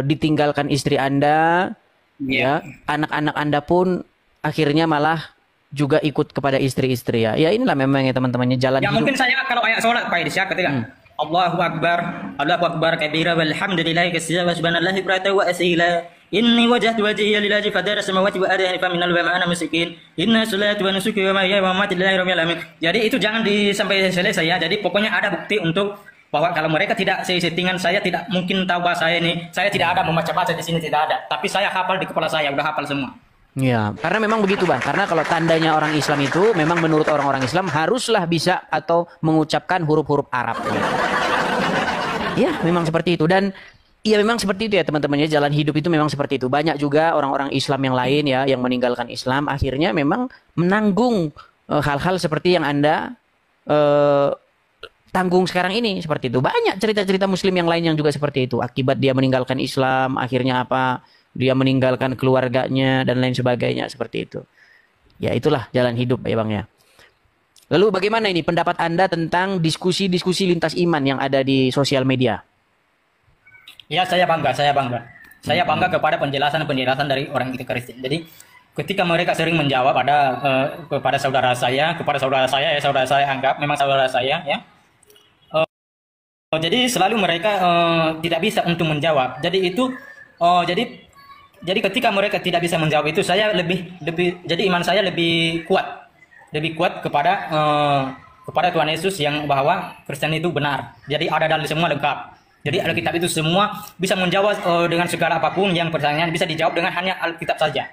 ditinggalkan istri Anda, ya. Anak-anak Anda pun akhirnya malah juga ikut kepada istri-istri ya. Ya inilah memang ya teman-temannya jalan hidup. Mungkin saya kalau ayat sholat Pak Edis ya ketika Allahu Akbar kabira walhamdulillahi katsira wa subhanallahi bukratan wa asila Inni wajjahtu wajhiya lillazi fatara samawati wa ardi hanifan minal wa ana musyrikin. Inna sholati wa nusuki wa mahyaya wa mamati lillahi rabbil alamin. Jadi itu jangan sampai selesai ya. Jadi pokoknya ada bukti untuk bahwa kalau mereka tidak settingan, saya tidak mungkin tahu bahasa saya ini. Saya tidak ada membaca-baca di sini, tidak ada. Tapi saya hafal di kepala saya, udah hafal semua. Ya, karena memang begitu Bang. Karena kalau tandanya orang Islam itu memang menurut orang-orang Islam haruslah bisa atau mengucapkan huruf-huruf Arab. Ya, memang seperti itu. Dan iya memang seperti itu ya teman-teman ya, jalan hidup itu memang seperti itu. Banyak juga orang-orang Islam yang lain ya yang meninggalkan Islam akhirnya memang menanggung hal-hal seperti yang Anda tanggung sekarang ini, seperti itu. Banyak cerita-cerita muslim yang lain yang juga seperti itu. Akibat dia meninggalkan Islam, akhirnya apa? Dia meninggalkan keluarganya dan lain sebagainya seperti itu. Ya itulah jalan hidup ya Bang ya. Lalu bagaimana ini pendapat Anda tentang diskusi-diskusi lintas iman yang ada di sosial media? Ya, saya bangga. Saya bangga kepada penjelasan-penjelasan dari orang itu Kristen. Jadi, ketika mereka sering menjawab kepada saudara saya anggap memang saudara saya, ya. Jadi selalu mereka tidak bisa untuk menjawab. Jadi itu, jadi ketika mereka tidak bisa menjawab itu, saya jadi iman saya lebih kuat kepada Tuhan Yesus yang bahwa Kristen itu benar. Jadi ada dalil semua lengkap. Jadi Alkitab itu semua bisa menjawab dengan segala apapun yang pertanyaan bisa dijawab dengan hanya Alkitab saja.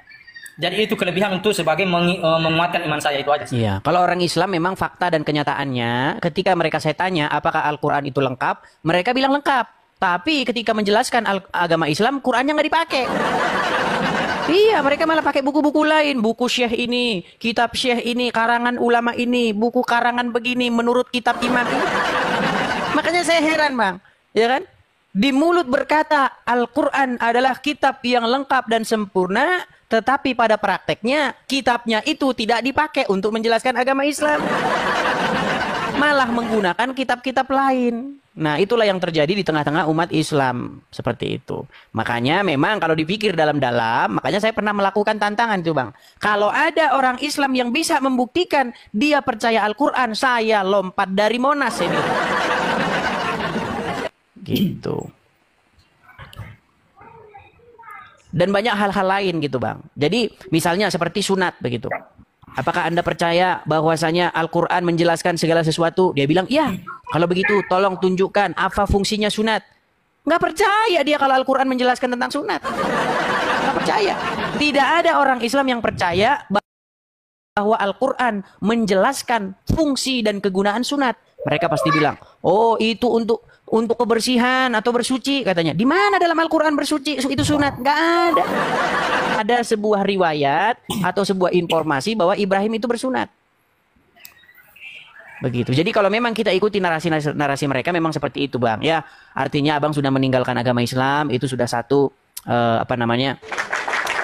Jadi itu kelebihan untuk sebagai menguatkan iman saya itu aja. Iya, kalau orang Islam memang fakta dan kenyataannya ketika mereka saya tanya apakah Al-Quran itu lengkap, mereka bilang lengkap. Tapi ketika menjelaskan agama Islam, Qurannya nggak dipakai. Iya, mereka malah pakai buku-buku lain, buku syekh ini, kitab syekh ini, karangan ulama ini, buku karangan begini menurut kitab iman ini. Makanya saya heran Bang. Ya kan? Di mulut berkata Al-Quran adalah kitab yang lengkap dan sempurna, tetapi pada prakteknya kitabnya itu tidak dipakai untuk menjelaskan agama Islam. Malah menggunakan kitab-kitab lain. Nah, itulah yang terjadi di tengah-tengah umat Islam. Seperti itu. Makanya memang kalau dipikir dalam-dalam, makanya saya pernah melakukan tantangan itu Bang. Kalau ada orang Islam yang bisa membuktikan dia percaya Al-Quran, saya lompat dari Monas ini. Gitu. Dan banyak hal-hal lain gitu Bang. Jadi misalnya seperti sunat begitu. Apakah Anda percaya bahwasanya Al-Quran menjelaskan segala sesuatu? Dia bilang, iya. Kalau begitu tolong tunjukkan apa fungsinya sunat. Nggak percaya dia kalau Al-Quran menjelaskan tentang sunat. Nggak percaya. Tidak ada orang Islam yang percaya bahwa Al-Quran menjelaskan fungsi dan kegunaan sunat. Mereka pasti bilang, oh itu untuk kebersihan atau bersuci katanya. Di mana dalam Al-Quran bersuci itu sunat? Nggak ada. Ada sebuah riwayat atau sebuah informasi bahwa Ibrahim itu bersunat. Begitu. Jadi kalau memang kita ikuti narasi mereka memang seperti itu Bang. Ya, artinya Abang sudah meninggalkan agama Islam, itu sudah satu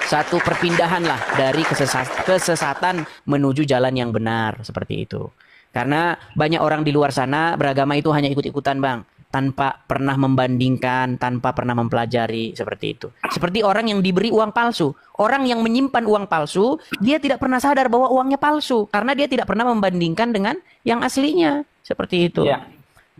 satu perpindahan lah dari kesesatan menuju jalan yang benar seperti itu. Karena banyak orang di luar sana beragama itu hanya ikut-ikutan Bang, tanpa pernah membandingkan, tanpa pernah mempelajari seperti itu. Seperti orang yang diberi uang palsu. Orang yang menyimpan uang palsu, dia tidak pernah sadar bahwa uangnya palsu karena dia tidak pernah membandingkan dengan yang aslinya. Seperti itu. Ya.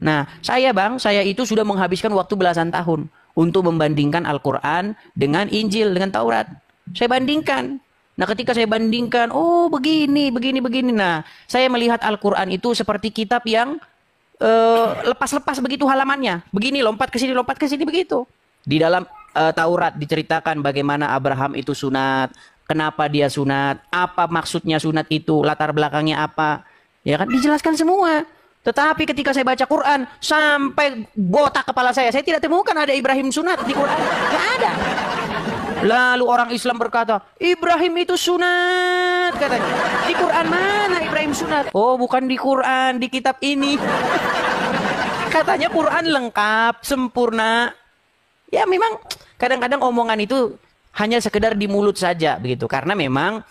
Nah, saya Bang, saya itu sudah menghabiskan waktu belasan tahun untuk membandingkan Al-Quran dengan Injil, dengan Taurat. Saya bandingkan. Nah, ketika saya bandingkan, oh begini. Nah, saya melihat Al-Quran itu seperti kitab yang lepas-lepas begitu halamannya. Begini, lompat ke sini begitu. Di dalam Taurat diceritakan bagaimana Abraham itu sunat, kenapa dia sunat, apa maksudnya sunat itu, latar belakangnya apa. Ya kan, dijelaskan semua. Tetapi ketika saya baca Quran, sampai botak kepala saya tidak temukan ada Ibrahim sunat di Quran. Nggak ada. Lalu orang Islam berkata, Ibrahim itu sunat katanya. Di Quran mana Ibrahim sunat? Oh, bukan di Quran, di kitab ini. Katanya Quran lengkap, sempurna. Ya memang kadang-kadang omongan itu hanya sekedar di mulut saja begitu. Karena memang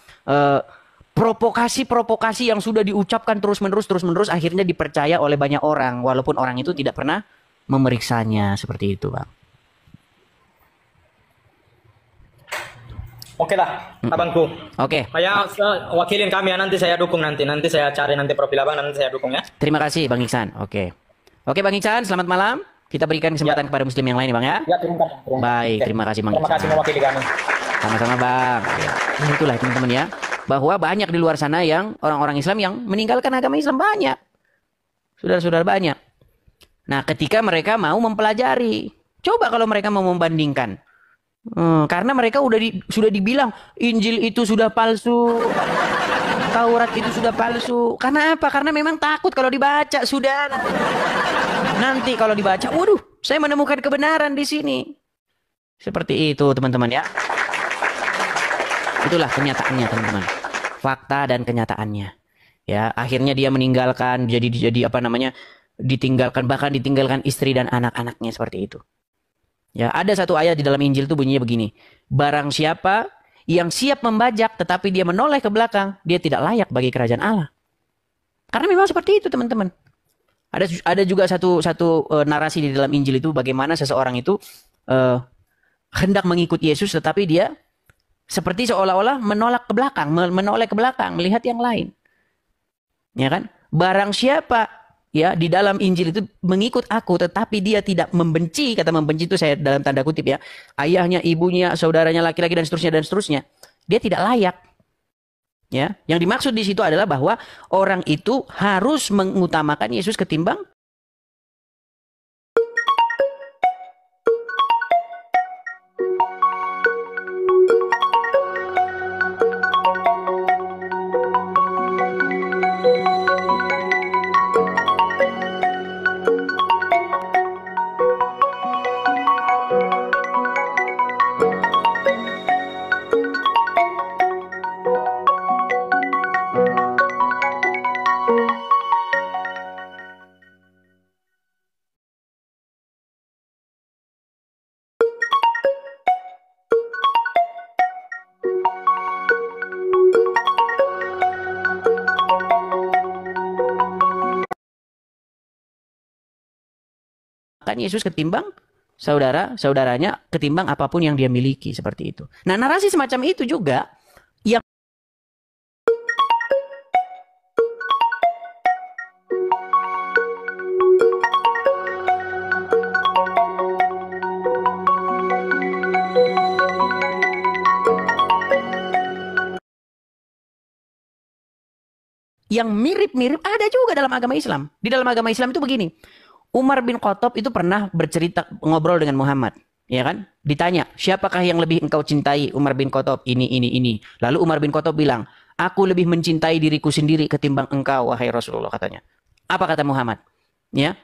provokasi-provokasi yang sudah diucapkan terus-menerus akhirnya dipercaya oleh banyak orang. Walaupun orang itu tidak pernah memeriksanya seperti itu Bang. Oke lah, abangku. Oke. Saya wakilin kami ya, nanti saya dukung nanti saya cari profil abang, nanti saya dukung ya. Terima kasih Bang Iksan. Oke. Oke Bang Iksan, selamat malam. Kita berikan kesempatan kepada muslim yang lain Bang ya. Ya, turunkan. Baik, terima kasih Bang. Terima kasih mewakili kami. Sama-sama Bang. Ya. Itulah teman-teman ya. Bahwa banyak di luar sana yang orang-orang Islam yang meninggalkan agama Islam banyak. Saudara-saudara banyak. Nah ketika mereka mau mempelajari. Coba kalau mereka mau membandingkan. Karena mereka sudah dibilang Injil itu sudah palsu. Taurat itu sudah palsu. Karena apa? Karena memang takut kalau dibaca sudah. Nanti kalau dibaca, waduh, saya menemukan kebenaran di sini. Seperti itu, teman-teman ya. Itulah kenyataannya, teman-teman. Fakta dan kenyataannya. Ya, akhirnya dia meninggalkan jadi apa namanya? Bahkan ditinggalkan istri dan anak-anaknya seperti itu. Ya, ada satu ayat di dalam Injil itu bunyinya begini. Barang siapa yang siap membajak tetapi dia menoleh ke belakang, dia tidak layak bagi kerajaan Allah. Karena memang seperti itu, teman-teman. Ada juga satu narasi di dalam Injil itu bagaimana seseorang itu hendak mengikut Yesus tetapi dia seperti seolah-olah menoleh ke belakang, melihat yang lain. Ya kan? Barang siapa ya di dalam Injil itu mengikut aku tetapi dia tidak membenci, kata membenci itu saya dalam tanda kutip ya, ayahnya, ibunya, saudaranya laki-laki dan seterusnya, dia tidak layak. Ya, yang dimaksud di situ adalah bahwa orang itu harus mengutamakan Yesus ketimbang Yesus ketimbang saudaranya, ketimbang apapun yang dia miliki, seperti itu. Nah, narasi semacam itu juga yang mirip-mirip ada juga dalam agama Islam. Di dalam agama Islam itu begini. Umar bin Khattab itu pernah bercerita ngobrol dengan Muhammad, ya kan? Ditanya, siapakah yang lebih engkau cintai? Umar bin Khattab ini. Lalu Umar bin Khattab bilang, aku lebih mencintai diriku sendiri ketimbang engkau, wahai Rasulullah, katanya. Apa kata Muhammad? Ya,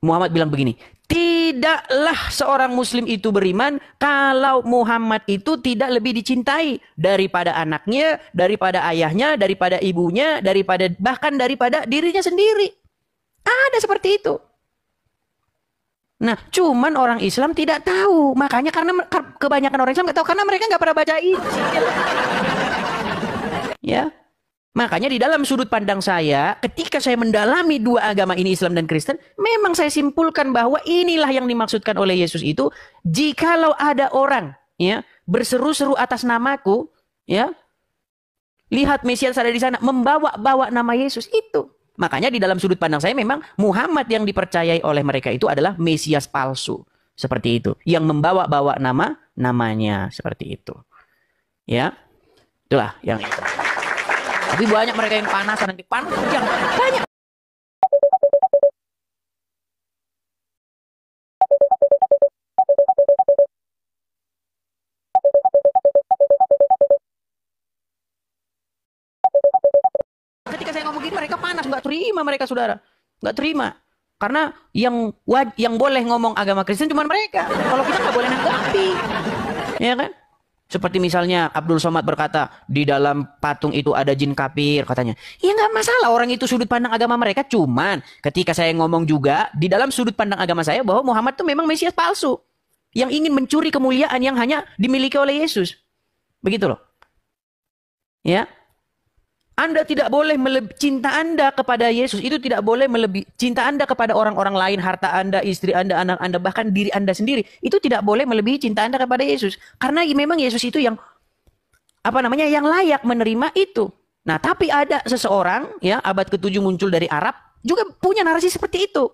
Muhammad bilang begini, tidaklah seorang muslim itu beriman kalau Muhammad itu tidak lebih dicintai daripada anaknya, daripada ayahnya, daripada ibunya, bahkan daripada dirinya sendiri. Ada seperti itu. Nah, cuman orang Islam tidak tahu. Makanya karena kebanyakan orang Islam nggak tahu karena mereka nggak pernah baca Injil. Ya, makanya di dalam sudut pandang saya, ketika saya mendalami dua agama ini, Islam dan Kristen, memang saya simpulkan bahwa inilah yang dimaksudkan oleh Yesus itu. Jikalau ada orang, ya, berseru-seru atas namaku, ya, lihat Mesias ada di sana, membawa-bawa nama Yesus itu. Makanya di dalam sudut pandang saya memang Muhammad yang dipercayai oleh mereka itu adalah Mesias palsu. Seperti itu. Yang membawa-bawa namanya. Seperti itu. Ya. Itulah yang itu. Tapi banyak mereka yang panas. Nanti panas. Yang banyak. Ketika saya ngomong gini mereka panas, nggak terima mereka, saudara, nggak terima, karena yang boleh ngomong agama Kristen cuma mereka, kalau kita nggak boleh nanggapi, ya kan? Seperti misalnya Abdul Somad berkata di dalam patung itu ada jin kafir, katanya, ya nggak masalah, orang itu sudut pandang agama mereka, cuman ketika saya ngomong juga di dalam sudut pandang agama saya bahwa Muhammad itu memang Mesias palsu yang ingin mencuri kemuliaan yang hanya dimiliki oleh Yesus, begitu loh, ya. Anda tidak boleh cinta Anda kepada Yesus itu tidak boleh cinta Anda kepada orang-orang lain, harta Anda, istri Anda, anak Anda, bahkan diri Anda sendiri itu tidak boleh melebihi cinta Anda kepada Yesus, karena memang Yesus itu yang yang layak menerima itu. Nah, tapi ada seseorang, ya, abad ke-7 muncul dari Arab juga punya narasi seperti itu,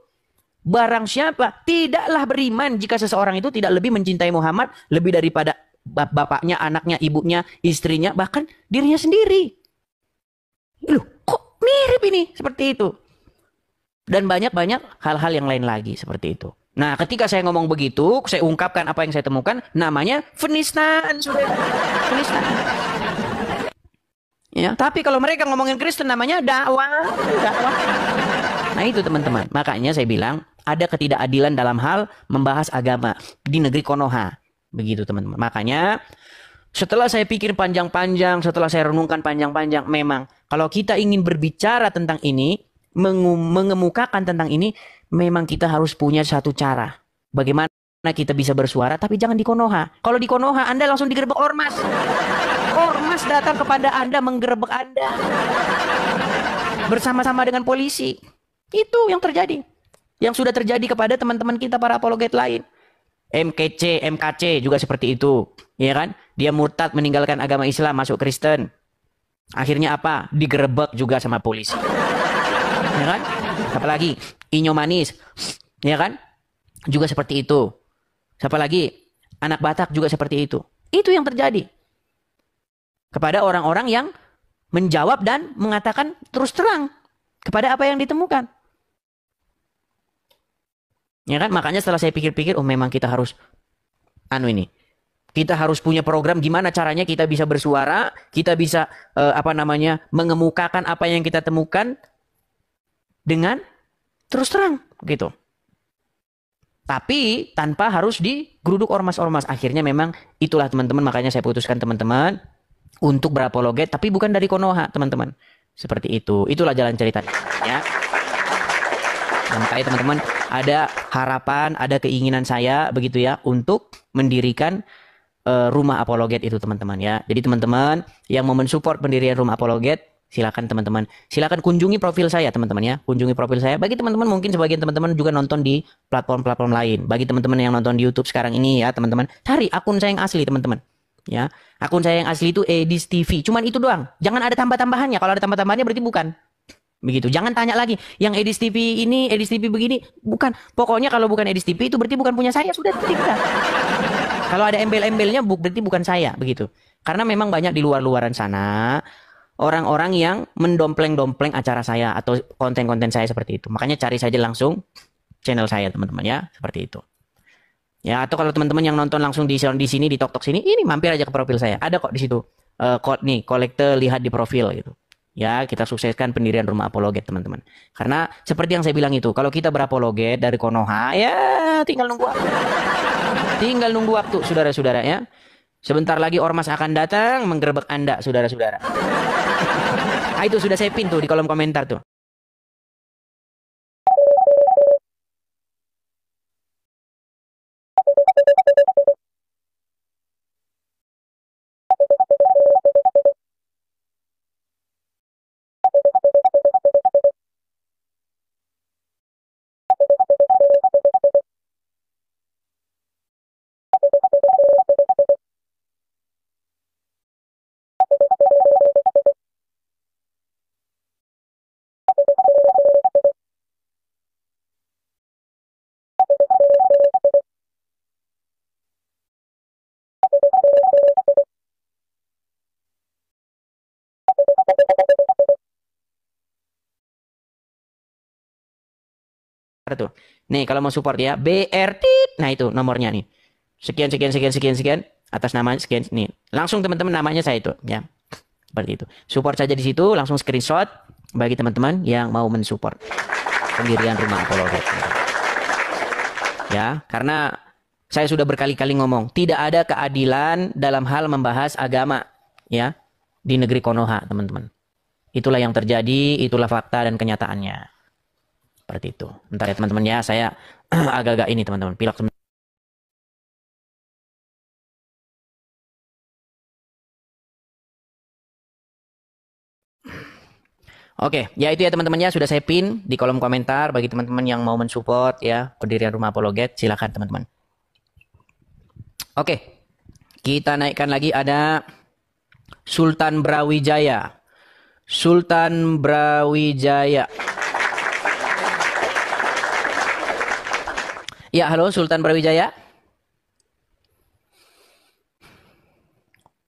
barang siapa tidaklah beriman jika seseorang itu tidak lebih mencintai Muhammad lebih daripada bapaknya, anaknya, ibunya, istrinya, bahkan dirinya sendiri. Loh, kok mirip ini? Seperti itu. Dan banyak-banyak hal-hal yang lain lagi seperti itu. Nah, ketika saya ngomong begitu, saya ungkapkan apa yang saya temukan, namanya penistaan, sudah. Penistaan. Ya, tapi kalau mereka ngomongin Kristen namanya dakwah. Nah, itu teman-teman. Makanya saya bilang ada ketidakadilan dalam hal membahas agama di negeri Konoha. Begitu teman-teman. Makanya setelah saya pikir panjang-panjang, setelah saya renungkan panjang-panjang, memang kalau kita ingin berbicara tentang ini, mengemukakan tentang ini, memang kita harus punya satu cara. Bagaimana kita bisa bersuara, tapi jangan di Konoha. Kalau di Konoha, Anda langsung digerebek ormas. Ormas datang kepada Anda, menggerebek Anda. Bersama-sama dengan polisi. Itu yang terjadi. Yang sudah terjadi kepada teman-teman kita, para apologet lain. MKC juga seperti itu, ya kan? Dia murtad meninggalkan agama Islam masuk Kristen. Akhirnya apa? Digerebek juga sama polisi. Ya kan? Apalagi Inyo Manis, ya kan? Juga seperti itu. Siapa lagi? Anak Batak juga seperti itu. Itu yang terjadi. Kepada orang-orang yang menjawab dan mengatakan terus terang kepada apa yang ditemukan. Ya kan, makanya setelah saya pikir-pikir, oh memang kita harus kita harus punya program gimana caranya kita bisa bersuara, kita bisa mengemukakan apa yang kita temukan dengan terus terang gitu. Tapi tanpa harus digeruduk ormas-ormas. Akhirnya memang itulah teman-teman, makanya saya putuskan teman-teman untuk berapologet, tapi bukan dari Konoha, teman-teman. Seperti itu. Itulah jalan ceritanya, ya. Nah, makanya teman-teman ada harapan, ada keinginan saya begitu ya untuk mendirikan rumah apologet itu teman-teman ya. Jadi teman-teman yang mau mensupport pendirian rumah apologet, silakan teman-teman. Silakan kunjungi profil saya teman-teman ya. Kunjungi profil saya. Bagi teman-teman mungkin sebagian teman-teman juga nonton di platform-platform lain. Bagi teman-teman yang nonton di YouTube sekarang ini ya teman-teman, cari akun saya yang asli teman-teman. Ya, akun saya yang asli itu Edis TV. Cuman itu doang. Jangan ada tambah-tambahannya. Kalau ada tambah-tambahannya berarti bukan. Begitu. Jangan tanya lagi, yang Edis TV ini, Edis TV begini, bukan. Pokoknya kalau bukan Edis TV itu berarti bukan punya saya, sudah tidak. Kalau ada embel-embelnya berarti bukan saya, begitu. Karena memang banyak di luar-luaran sana orang-orang yang mendompleng-dompleng acara saya atau konten-konten saya seperti itu. Makanya cari saja langsung channel saya, teman-teman ya, seperti itu. Ya, atau kalau teman-teman yang nonton langsung di sini di Tok sini, ini mampir aja ke profil saya. Ada kok di situ. Kolektor lihat di profil gitu. Ya, kita sukseskan pendirian rumah apologet, teman-teman. Karena seperti yang saya bilang itu, kalau kita berapologet dari Konoha, ya tinggal nunggu waktu. Tinggal nunggu waktu, saudara-saudara ya. Sebentar lagi ormas akan datang menggerebek Anda, saudara-saudara. Nah, itu sudah saya pin tuh di kolom komentar tuh. Tuh. Nih kalau mau support ya BRT. Nah itu nomornya nih. Sekian atas nama sekian nih. Langsung teman-teman namanya saya itu ya. Seperti itu. Support saja di situ, langsung screenshot bagi teman-teman yang mau mensupport pendirian rumah apologet. Ya, karena saya sudah berkali-kali ngomong, tidak ada keadilan dalam hal membahas agama ya di negeri Konoha, teman-teman. Itulah yang terjadi, itulah fakta dan kenyataannya. Seperti itu. Bentar ya teman-teman ya, saya agak-agak ini teman-teman, pilek sebentar. Oke, ya itu ya teman-teman ya, sudah saya pin di kolom komentar bagi teman-teman yang mau mensupport ya pendirian rumah apologet, silakan teman-teman. Oke, kita naikkan lagi ada Sultan Brawijaya. Sultan Brawijaya. Ya, halo Sultan Brawijaya.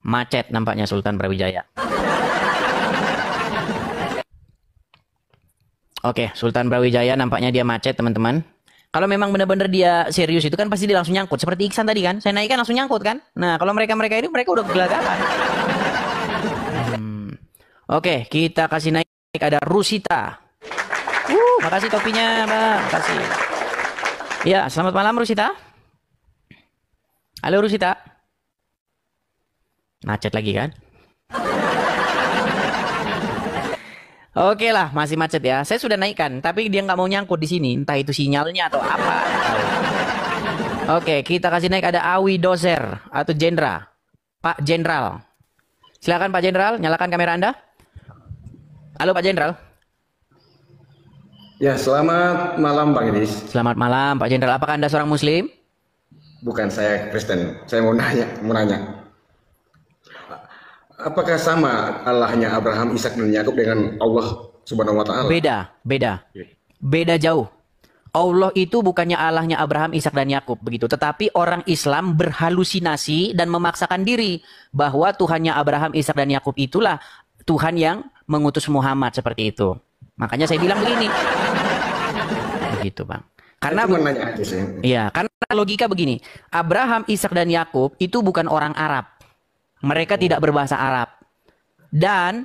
Macet nampaknya Sultan Brawijaya. Oke, Sultan Brawijaya nampaknya dia macet, teman-teman. Kalau memang benar-benar dia serius itu kan pasti dia langsung nyangkut. Seperti Iksan tadi kan, saya naikkan langsung nyangkut kan. Nah, kalau mereka-mereka ini mereka udah gelagapan. Oke, kita kasih naik ada Rusita. Makasih topinya, Bang. Makasih. Ya, selamat malam Rusita. Halo Rusita. Macet lagi kan? Oke lah, masih macet ya. Saya sudah naikkan, tapi dia nggak mau nyangkut di sini. Entah itu sinyalnya atau apa. Oke, kita kasih naik ada Awi Dozer atau Jenderal. Pak Jenderal. Silakan Pak Jenderal, nyalakan kamera Anda. Halo Pak Jenderal. Ya, selamat malam Bang Idris. Selamat malam Pak Jenderal. Apakah Anda seorang Muslim? Bukan, saya Kristen. Saya mau nanya. Apakah sama Allahnya Abraham, Ishak dan Yakub dengan Allah Subhanahu wa taala? Beda jauh. Allah itu bukannya Allahnya Abraham, Ishak dan Yakub begitu, tetapi orang Islam berhalusinasi dan memaksakan diri bahwa Tuhannya Abraham, Ishak dan Yakub itulah Tuhan yang mengutus Muhammad seperti itu. Makanya saya bilang begini. Begitu, Bang. Karena karena logika begini. Abraham, Ishak dan Yakub itu bukan orang Arab. Mereka tidak berbahasa Arab. Dan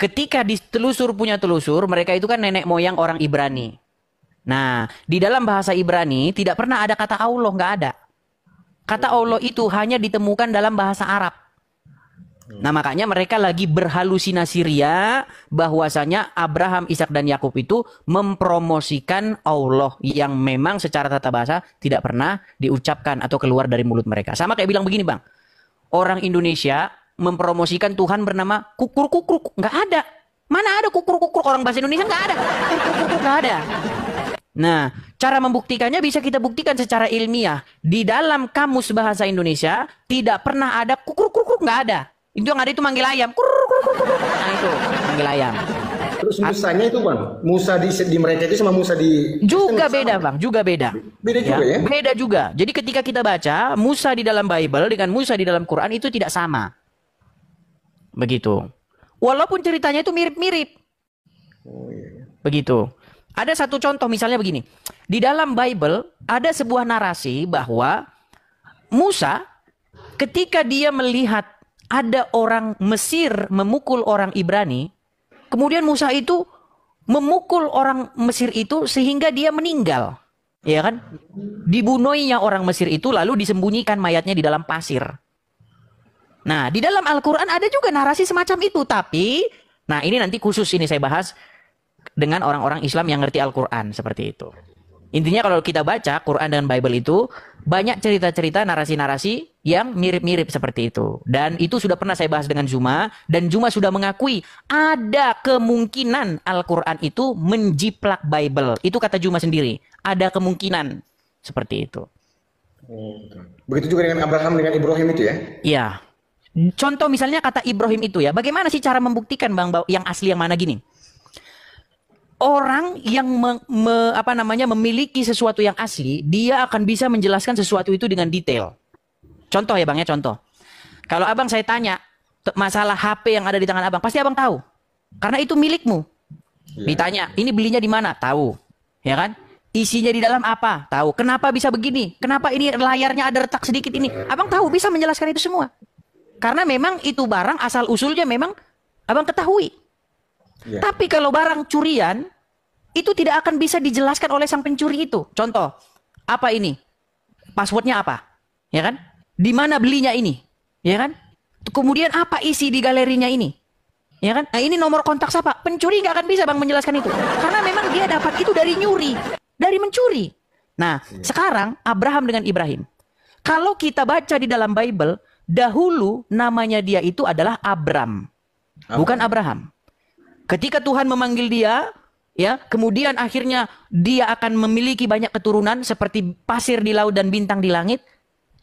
ketika ditelusur punya telusur, mereka itu kan nenek moyang orang Ibrani. Nah, di dalam bahasa Ibrani tidak pernah ada kata Allah, nggak ada. Kata Allah itu hanya ditemukan dalam bahasa Arab. Nah, makanya mereka lagi berhalusinasi ria bahwasanya Abraham, Ishak dan Yakub itu mempromosikan Allah yang memang secara tata bahasa tidak pernah diucapkan atau keluar dari mulut mereka. Sama kayak bilang begini, Bang. Orang Indonesia mempromosikan Tuhan bernama kukur-kukur. Nggak ada. Mana ada kukur-kukur? Orang bahasa Indonesia nggak ada. Kukur-kukur nggak ada. Nah, cara membuktikannya bisa kita buktikan secara ilmiah. Di dalam kamus bahasa Indonesia tidak pernah ada kukur-kukur, nggak ada. Itu yang ada itu manggil ayam. Kukur-kukur. Nah itu, manggil ayam. Terus Musanya itu Bang, Musa di mereka itu sama Musa di juga beda Bang, juga beda. Beda juga ya? Beda juga. Jadi ketika kita baca Musa di dalam Bible dengan Musa di dalam Quran itu tidak sama. Begitu. Walaupun ceritanya itu mirip-mirip. Begitu. Ada satu contoh misalnya begini. Di dalam Bible ada sebuah narasi bahwa Musa ketika dia melihat ada orang Mesir memukul orang Ibrani, kemudian Musa itu memukul orang Mesir itu sehingga dia meninggal. Ya kan? Dibunuhnya orang Mesir itu lalu disembunyikan mayatnya di dalam pasir. Nah, di dalam Al-Quran ada juga narasi semacam itu. Tapi, nah ini nanti khusus ini saya bahas dengan orang-orang Islam yang ngerti Al-Quran seperti itu. Intinya kalau kita baca Quran dan Bible itu banyak cerita-cerita narasi-narasi yang mirip-mirip seperti itu. Dan itu sudah pernah saya bahas dengan Zuma. Dan Zuma sudah mengakui ada kemungkinan Al-Quran itu menjiplak Bible. Itu kata Zuma sendiri. Ada kemungkinan seperti itu. Begitu juga dengan Abraham dengan Ibrahim itu ya? Iya. Contoh misalnya kata Ibrahim itu ya. Bagaimana sih cara membuktikan Bang yang asli yang mana gini? Orang yang memiliki sesuatu yang asli, dia akan bisa menjelaskan sesuatu itu dengan detail. Contoh ya Bang ya, contoh. Kalau Abang saya tanya masalah HP yang ada di tangan Abang, pasti Abang tahu. Karena itu milikmu. Ditanya, ini belinya di mana? Tahu. Ya kan? Isinya di dalam apa? Tahu. Kenapa bisa begini? Kenapa ini layarnya ada retak sedikit ini? Abang tahu, bisa menjelaskan itu semua. Karena memang itu barang asal-usulnya memang Abang ketahui. Tapi kalau barang curian, itu tidak akan bisa dijelaskan oleh sang pencuri itu. Contoh, apa ini? Passwordnya apa? Ya kan? Di mana belinya ini? Ya kan? Kemudian apa isi di galerinya ini? Ya kan? Nah ini nomor kontak siapa? Pencuri nggak akan bisa Bang menjelaskan itu. Karena memang dia dapat itu dari nyuri, dari mencuri. Nah, sekarang Abraham dengan Ibrahim. Kalau kita baca di dalam Bible, dahulu namanya dia itu adalah Abram. Bukan Abraham. Ketika Tuhan memanggil dia, ya, kemudian akhirnya dia akan memiliki banyak keturunan seperti pasir di laut dan bintang di langit.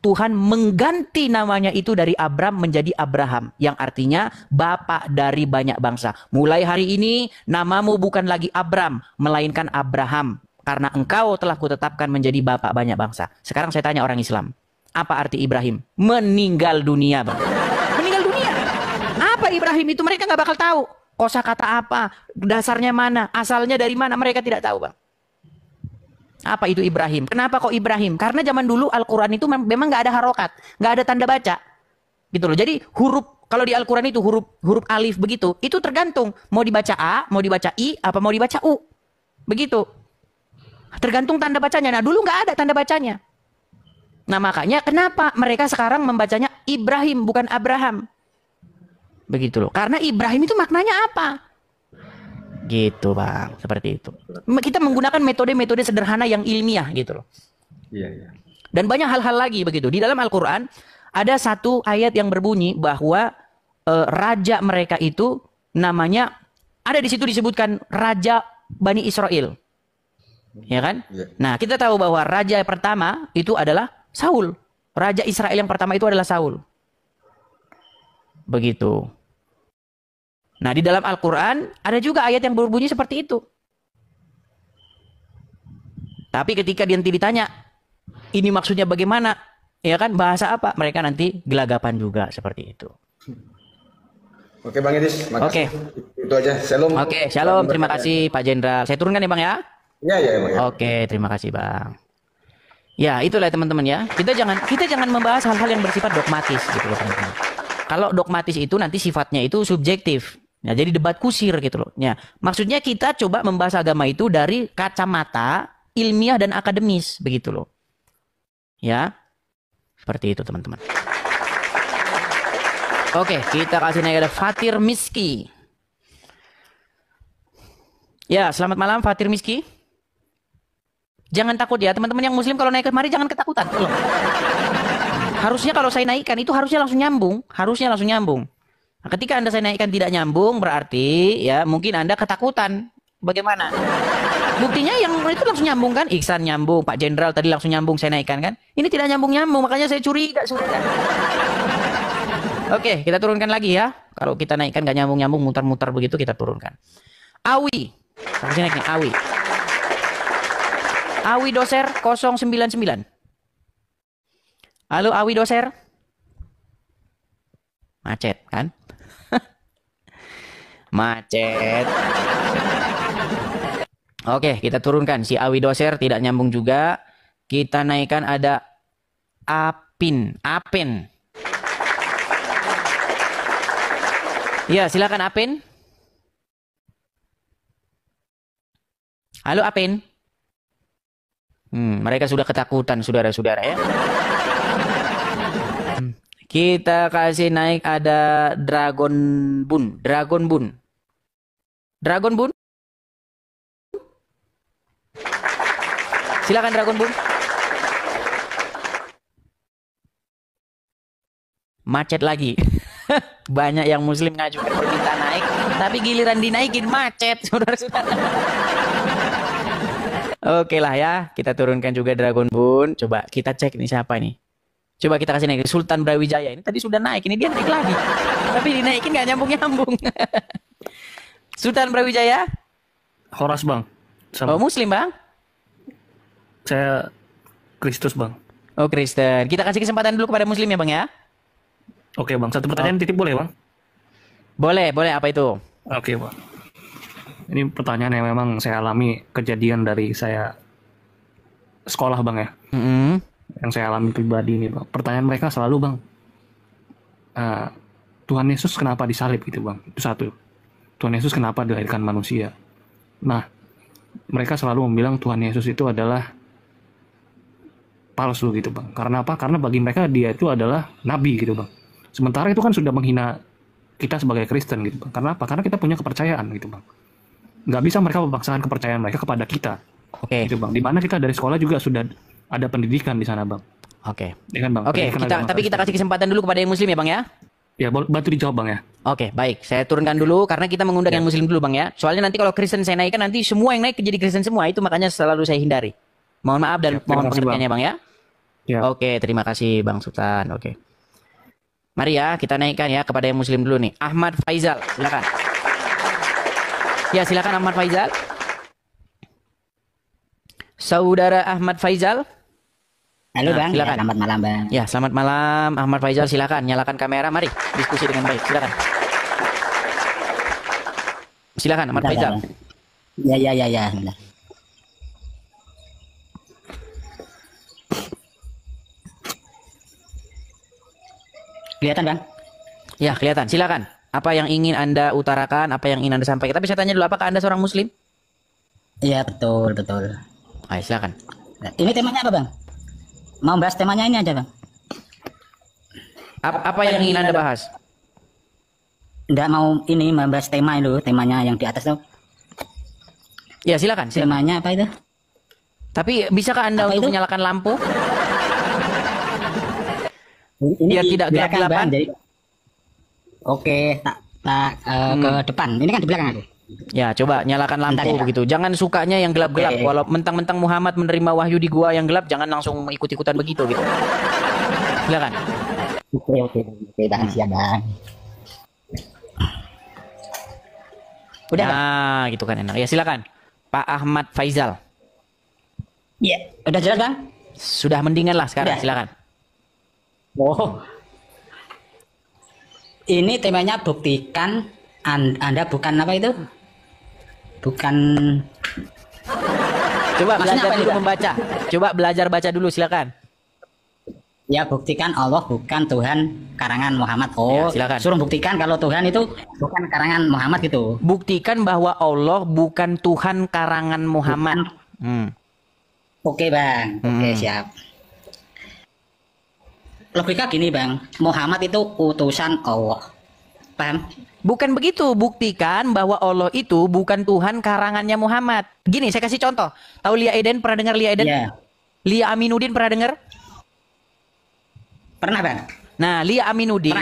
Tuhan mengganti namanya itu dari Abram menjadi Abraham, yang artinya bapak dari banyak bangsa. Mulai hari ini namamu bukan lagi Abram, melainkan Abraham. karena engkau telah kutetapkan menjadi bapak banyak bangsa. Sekarang saya tanya orang Islam, apa arti Ibrahim? Meninggal dunia, Bang. Meninggal dunia. Apa Ibrahim itu? Mereka nggak bakal tahu. Kosakata apa? Dasarnya mana? Asalnya dari mana? Mereka tidak tahu, Bang. Apa itu Ibrahim? Kenapa kok Ibrahim? Karena zaman dulu Al-Quran itu memang nggak ada harokat, nggak ada tanda baca, gitu loh. Jadi huruf, kalau di Al-Quran itu huruf alif begitu, itu tergantung mau dibaca A, mau dibaca I, apa mau dibaca U, begitu. Tergantung tanda bacanya. Nah dulu nggak ada tanda bacanya. Nah makanya kenapa mereka sekarang membacanya Ibrahim bukan Abraham, begitu loh. Karena Ibrahim itu maknanya apa? Gitu Bang, seperti itu. Kita menggunakan metode-metode sederhana yang ilmiah gitu loh. Iya, iya. Dan banyak hal-hal lagi begitu. Di dalam Al-Quran ada satu ayat yang berbunyi bahwa raja mereka itu namanya, ada di situ disebutkan Raja Bani Israel. Ya kan? Iya. Nah kita tahu bahwa raja pertama itu adalah Saul. Raja Israel yang pertama itu adalah Saul. Begitu. Nah, di dalam Al-Quran ada juga ayat yang berbunyi seperti itu. Tapi ketika dia nanti ditanya, ini maksudnya bagaimana? Ya kan, bahasa apa? Mereka nanti gelagapan juga seperti itu. Oke Bang Edis, makasih. Oke. Itu aja. Shalom. Oke, shalom. Terima kasih Pak Jenderal. Saya turunkan ya Bang ya? Iya, iya Bang. Ya. Oke, terima kasih Bang. Ya, itulah teman-teman ya. Kita jangan membahas hal-hal yang bersifat dogmatis gitu loh teman-teman. Kalau dogmatis itu nanti sifatnya itu subjektif. Ya, jadi debat kusir gitu loh. Ya, maksudnya kita coba membahas agama itu dari kacamata ilmiah dan akademis begitu loh. Ya. Seperti itu teman-teman. Oke, kita kasih naik ada Fatir Miski. Ya, selamat malam Fatir Miski. Jangan takut ya teman-teman yang muslim, kalau naik kemari jangan ketakutan. Loh. Harusnya kalau saya naikkan itu harusnya langsung nyambung. Harusnya langsung nyambung. Nah, ketika Anda saya naikkan tidak nyambung, berarti ya mungkin Anda ketakutan. Bagaimana? Buktinya yang itu langsung nyambung kan? Iksan nyambung, Pak Jenderal tadi langsung nyambung saya naikkan kan? Ini tidak nyambung-nyambung, makanya saya curiga. Oke, kita turunkan lagi ya. Kalau kita naikkan nggak nyambung-nyambung, mutar-mutar begitu, kita turunkan. Awi. Harusnya naik nih, Awi. Awi Doser 099. Halo Awi Doser. Macet kan? Macet. Oke, kita turunkan si Awi Doser tidak nyambung juga. Kita naikkan ada Apin. Ya, silakan Apin. Halo Apin. Mereka sudah ketakutan saudara-saudara ya. Kita kasih naik ada Dragon Bun. Silakan Dragon Bun. Macet lagi. Banyak yang muslim ngajukan permintaan naik, tapi giliran dinaikin macet, saudara-saudara. Oke lah ya, kita turunkan juga Dragon Bun. Coba kita cek nih siapa nih. Coba kita kasih naik Sultan Brawijaya. Ini tadi sudah naik, ini dia naik lagi. Tapi dinaikin nggak nyambung-nyambung. Sultan Brawijaya. Horas Bang. Oh muslim Bang. Saya Kristus Bang. Oh Kristen. Kita kasih kesempatan dulu kepada muslim ya Bang ya. Oke Bang, satu pertanyaan titip boleh Bang? Boleh apa itu? Oke Bang. Ini pertanyaan yang memang saya alami, kejadian dari saya sekolah Bang ya. Yang saya alami pribadi ini Bang. Pertanyaan mereka selalu Bang, Tuhan Yesus kenapa disalib gitu Bang? Itu satu. Tuhan Yesus kenapa dilahirkan manusia? Nah, mereka selalu bilang Tuhan Yesus itu adalah palsu gitu Bang. Karena apa? Karena bagi mereka dia itu adalah nabi gitu Bang. Sementara itu kan sudah menghina kita sebagai Kristen gitu Bang. Karena apa? Karena kita punya kepercayaan gitu Bang. Nggak bisa mereka memaksakan kepercayaan mereka kepada kita. Oke. Gitu Bang. Dimana kita dari sekolah juga sudah ada pendidikan di sana Bang. Oke. Ya kan Bang. Oke. Tapi kita kasih kesempatan dulu kepada yang muslim ya Bang ya. Ya, bantu dijawab Bang ya. Oke, baik. Saya turunkan dulu karena kita mengundang yang muslim dulu Bang ya. Soalnya nanti kalau Kristen saya naikkan nanti semua yang naik jadi Kristen semua. Itu makanya selalu saya hindari. Mohon maaf dan mohon pengertiannya Bang ya. Ya. Oke, terima kasih Bang Sultan. Oke. Mari ya, kita naikkan ya kepada yang muslim dulu nih. Ahmad Faizal, silakan. Ya, silakan Ahmad Faizal. Saudara Ahmad Faizal. Halo Nah, Bang, silakan. ya, selamat malam Bang. Ya, selamat malam Ahmad Faizal, silakan nyalakan kamera, mari diskusi dengan baik, silakan. Silakan Ahmad Bentar, Faizal. Bang. Ya. Bentar. Kelihatan Bang? Ya, kelihatan. Silakan. Apa yang ingin Anda utarakan, apa yang ingin Anda sampaikan. Tapi saya tanya dulu, apakah Anda seorang muslim? Iya, betul. Ayo, silakan. Ini temanya apa Bang? Mau bahas temanya ini aja Bang? Apa yang ingin Anda bahas? Nggak mau ini membahas tema itu, temanya yang di atas tuh. Ya, silakan. Temanya apa itu? Tapi bisakah Anda Apa untuk itu? menyalakan lampu? Ini Biar tidak di belakang, gelap-gelapan. Bang, jadi- Oke, tak ke depan. Ini kan di belakang aku. Ya, coba nyalakan lampu Bentar ya. begitu. Jangan sukanya yang gelap-gelap. Oke. Walau mentang-mentang Muhammad menerima wahyu di gua yang gelap, jangan langsung ikut-ikutan begitu gitu. Silakan. Oke, Bang, siap Bang. Udah Bang? Nah, gitu kan enak. Ya, silakan. Pak Ahmad Faizal. Iya, udah jelas Bang? Sudah mendingan lah sekarang, Udah. silakan. Oh. Ini temanya buktikan Anda bukan apa itu? Bukan. Coba Maksudnya belajar apa dulu ini, Bang? membaca. Coba belajar baca dulu, silakan. Ya, buktikan Allah bukan Tuhan karangan Muhammad. Oh, Ya, silakan. suruh buktikan kalau Tuhan itu bukan karangan Muhammad gitu. Buktikan bahwa Allah bukan Tuhan karangan Muhammad. Oke Bang, oke siap. Logika gini Bang, Muhammad itu utusan Allah. Paham? Bukan begitu, buktikan bahwa Allah itu bukan Tuhan karangannya Muhammad. Gini, saya kasih contoh. Tahu Lia Eden, pernah dengar Lia Eden? Iya. Lia Aminuddin pernah dengar? Pernah Bang? Nah, Lia Aminuddin,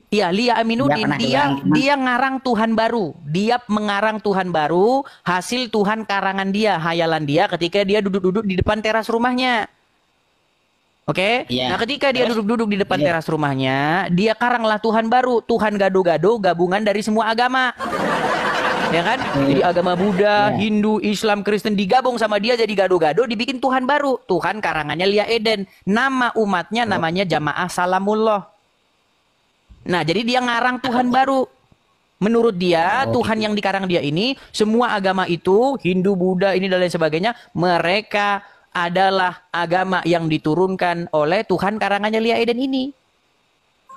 iya Lia Aminuddin, Iya, pernah dia dengar. dia ngarang Tuhan baru. Dia mengarang Tuhan baru, hasil Tuhan karangan dia, hayalan dia ketika dia duduk-duduk di depan teras rumahnya. Oke? Iya. Nah, ketika dia duduk-duduk di depan teras rumahnya, dia karanglah Tuhan baru, Tuhan gado-gado gabungan dari semua agama. Ya kan? Jadi agama Buddha, Hindu, Islam, Kristen digabung sama dia jadi gado-gado, dibikin Tuhan baru. Tuhan karangannya Lia Eden. Nama umatnya namanya Jamaah Salamullah. Nah, jadi dia ngarang Tuhan baru. Menurut dia, Tuhan yang dikarang dia ini, semua agama itu, Hindu, Buddha, ini dan lain sebagainya, mereka adalah agama yang diturunkan oleh Tuhan karangannya Lia Eden ini.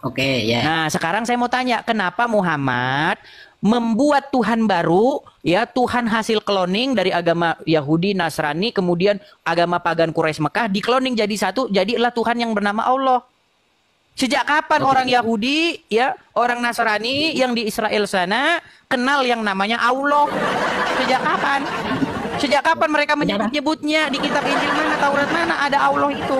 Oke, ya. Nah, sekarang saya mau tanya, kenapa Muhammad membuat Tuhan baru, ya Tuhan hasil cloning dari agama Yahudi, Nasrani, kemudian agama pagan Quraisy Mekah, dikloning jadi satu, jadilah Tuhan yang bernama Allah. Sejak kapan orang Yahudi, ya orang Nasrani yang di Israel sana kenal yang namanya Allah? Sejak kapan? Sejak kapan mereka menyebut-nyebutnya di kitab Injil mana, Taurat mana ada Allah itu?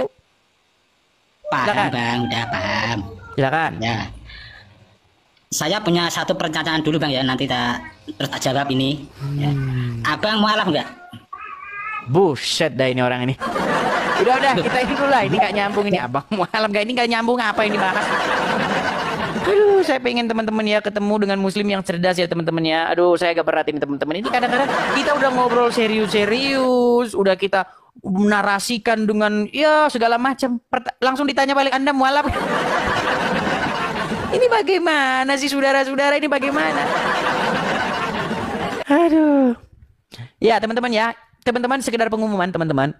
Paham Silakan. Bang, udah paham. Silakan. Ya. Saya punya satu perencanaan dulu Bang ya, nanti terus tak jawab ini. Ya. Abang mualaf nggak? Buset dah ini orang ini. Udah, kita ini dulu lah. Ini gak nyambung ini. Abang mualaf gak, ini gak nyambung apa ini bahas. Aduh, saya pengen teman-teman ya ketemu dengan muslim yang cerdas ya teman-teman ya. Aduh, saya agak berat ini teman-teman. Ini kadang-kadang kita udah ngobrol serius-serius, udah kita narasikan dengan ya segala macam. Langsung ditanya balik, Anda mualaf. Ini bagaimana sih saudara-saudara, ini bagaimana? Aduh. Ya, teman-teman ya. Teman-teman, sekedar pengumuman teman-teman.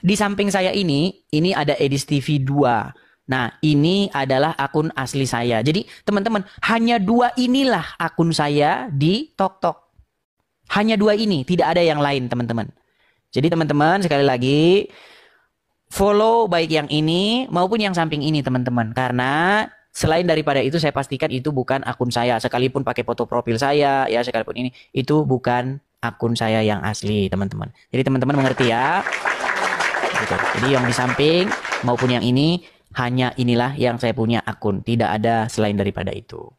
Di samping saya ini ada Edis TV 2. Nah, ini adalah akun asli saya. Jadi, teman-teman, hanya 2 inilah akun saya di TokTok. Hanya 2 ini, tidak ada yang lain, teman-teman. Jadi, teman-teman, sekali lagi, follow baik yang ini maupun yang samping ini, teman-teman. Karena selain daripada itu, saya pastikan itu bukan akun saya. Sekalipun pakai foto profil saya, ya sekalipun ini, itu bukan akun saya yang asli, teman-teman. Jadi, teman-teman mengerti ya. Gitu. Jadi, yang di samping maupun yang ini, hanya inilah yang saya punya akun. Tidak ada selain daripada itu.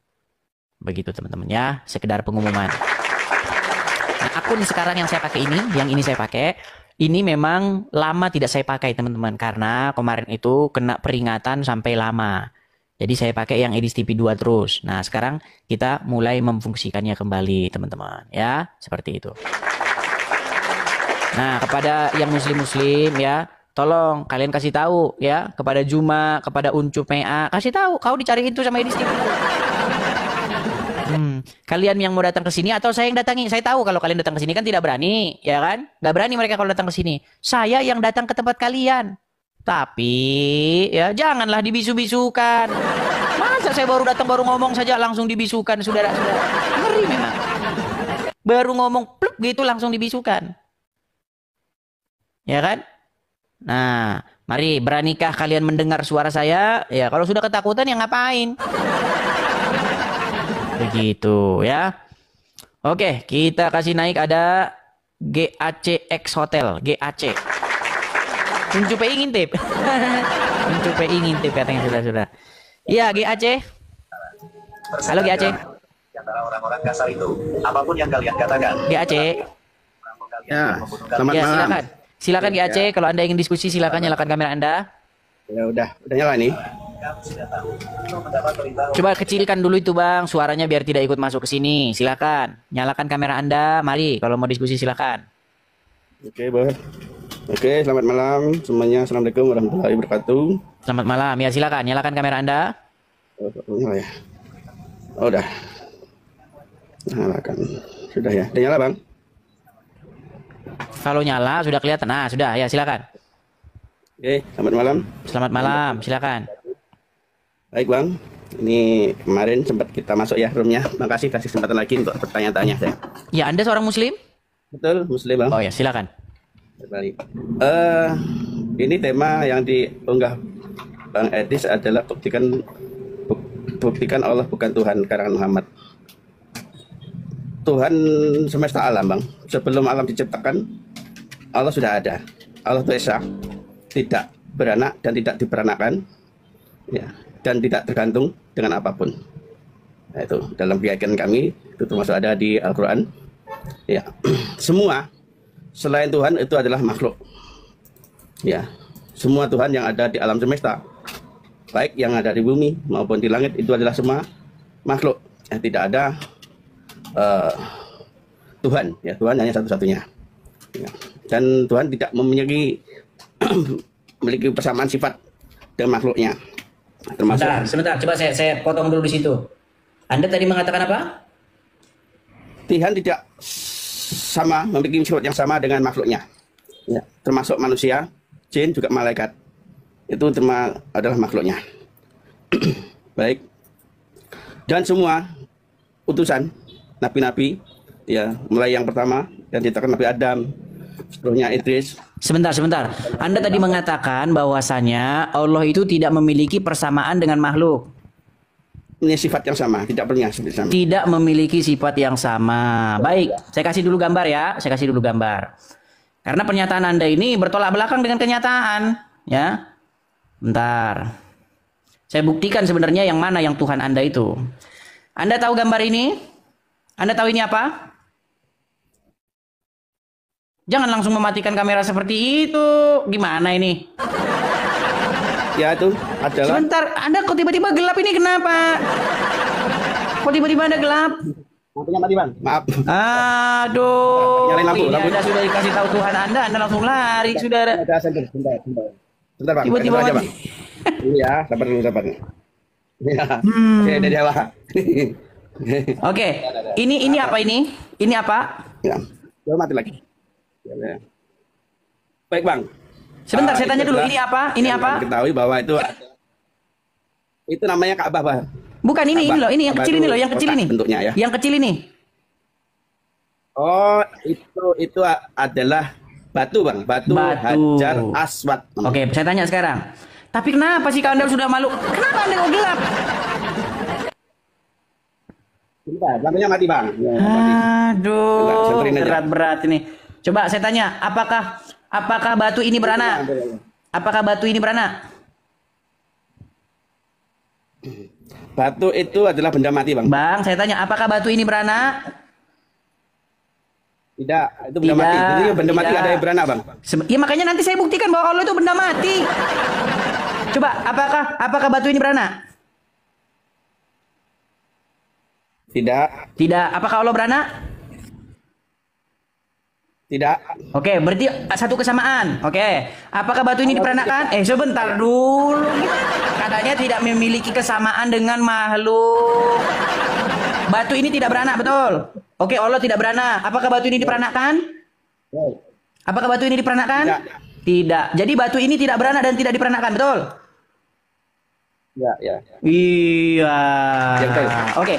Begitu teman-teman ya. Sekedar pengumuman. Nah, akun sekarang yang saya pakai ini, yang ini saya pakai, ini memang lama tidak saya pakai teman-teman. Karena kemarin itu kena peringatan sampai lama. Jadi saya pakai yang Edis TV 2 terus. Nah sekarang kita mulai memfungsikannya kembali teman-teman. Ya, seperti itu. Nah, kepada yang muslim-muslim ya, tolong kalian kasih tahu ya kepada Juma, kepada Uncup PA, kasih tahu kau dicariin tuh sama Edis TV. Kalian yang mau datang ke sini atau saya yang datangi? Saya tahu kalau kalian datang ke sini kan tidak berani, ya kan? Nggak berani mereka kalau datang ke sini. Saya yang datang ke tempat kalian. Tapi ya janganlah dibisu-bisukan. Masa saya baru datang baru ngomong saja langsung dibisukan, saudara-saudara. Ngeri memang. Baru ngomong pluk gitu langsung dibisukan. Ya kan? Nah, mari beranikah kalian mendengar suara saya? Ya, kalau sudah ketakutan ya ngapain? Begitu ya. Oke, kita kasih naik ada GACX Hotel, GAC. Uncup ingin tip. Uncup ingin tip katanya sudah. Iya, GAC. Halo GAC. Antara orang-orang kasar itu, apapun yang kalian katakan. GAC. Ya, selamat ya, malam. silakan. Silakan GAC, kalau Anda ingin diskusi silakan nyalakan kamera Anda. Ya udah nyala nih. Coba kecilkan dulu itu Bang, suaranya biar tidak ikut masuk ke sini. Silakan, nyalakan kamera Anda. Mari, kalau mau diskusi silakan. Oke, Bang. Oke, selamat malam semuanya. Assalamualaikum warahmatullahi wabarakatuh. Selamat malam. Ya, silakan, nyalakan kamera Anda. Nyala ya. Oh, udah. Nyalakan. Sudah ya. Udah nyala, Bang. Kalau nyala sudah kelihatan. Nah, sudah ya, silakan. Oke, selamat malam. Selamat malam, silakan. Baik Bang, ini kemarin sempat kita masuk ya roomnya. Makasih kasih kesempatan lagi untuk pertanyaan-tanya saya. Ya, Anda seorang Muslim? Betul, Muslim Bang. Oh ya, silakan. Baik. Ini tema yang diunggah Bang Edis adalah buktikan Allah bukan Tuhan karangan Muhammad. Tuhan semesta alam Bang. Sebelum alam diciptakan, Allah sudah ada. Allah itu esa, tidak beranak dan tidak diperanakan. Ya. Dan tidak tergantung dengan apapun. Nah, itu dalam keyakinan kami itu termasuk ada di Al-Quran. Ya, semua selain Tuhan itu adalah makhluk. Ya, semua Tuhan yang ada di alam semesta, baik yang ada di bumi maupun di langit itu adalah semua makhluk. Ya, tidak ada Tuhan. Ya, Tuhan hanya satu-satunya. Ya. Dan Tuhan tidak memiliki memiliki persamaan sifat dengan makhluknya. Termasuk Sebentar, coba saya potong dulu di situ. Anda tadi mengatakan apa? Tuhan tidak sama memiliki sifat yang sama dengan makhluknya. Ya, termasuk manusia, jin juga malaikat. Itu adalah makhluknya. Baik. Dan semua utusan nabi-nabi ya, mulai yang pertama yang ditekan Nabi Adam, seterusnya Idris. Sebentar. Anda tadi mengatakan bahwasanya Allah itu tidak memiliki persamaan dengan makhluk. Punya sifat yang sama, tidak punya sifat sama. Tidak memiliki sifat yang sama. Baik, saya kasih dulu gambar ya. Karena pernyataan Anda ini bertolak belakang dengan kenyataan, ya. Bentar. Saya buktikan sebenarnya yang mana yang Tuhan Anda itu. Anda tahu gambar ini? Anda tahu ini apa? Jangan langsung mematikan kamera seperti itu. Gimana ini? Ya itu adalah. Sebentar, Anda kok tiba-tiba gelap ini kenapa? Kok tiba-tiba Anda gelap? Lampunya mati Bang. Maaf. Aduh. Nyalain lampu. Anda sudah dikasih tahu Tuhan Anda langsung lari, saudara. Bentar Bang. Tiba-tiba mati. Bang. Iya, sabar dulu. Ya. Oke, udah nyala. Oke. Ini apa ini? Ini apa? Ya. Mati lagi. Ya. Baik Bang. Sebentar, saya tanya dulu. Ini apa? Ini apa? Ketahui bahwa itu namanya Ka'bah, Bang. Bukan ini loh. Ini yang kecil ini loh. Yang kecil ini. Bentuknya ya. Yang kecil ini. Oh, itu adalah batu Bang. Batu. Hajar Aswad. Oke, saya tanya sekarang. Tapi kenapa sih kalau Anda sudah malu? Kenapa Anda kok gelap? Bentar, lampunya mati Bang. Ya, aduh, berat ini. Coba saya tanya, apakah batu ini beranak? Apakah batu ini beranak? Batu itu adalah benda mati Bang. Bang, saya tanya, apakah batu ini beranak? Tidak, itu benda mati. Jadi benda mati ada yang beranak Bang. Ya makanya nanti saya buktikan bahwa Allah itu benda mati. Coba, apakah batu ini beranak? Tidak. Tidak. Apakah Allah beranak? Tidak. Oke, berarti satu kesamaan. Oke. Apakah batu ini diperanakan? Sebentar dulu. Katanya tidak memiliki kesamaan dengan makhluk. Batu ini tidak beranak, betul? Oke, Allah tidak beranak. Apakah batu ini diperanakan? Apakah batu ini diperanakan? Tidak. Jadi batu ini tidak beranak dan tidak diperanakan, betul? Ya, ya. Iya. Oke.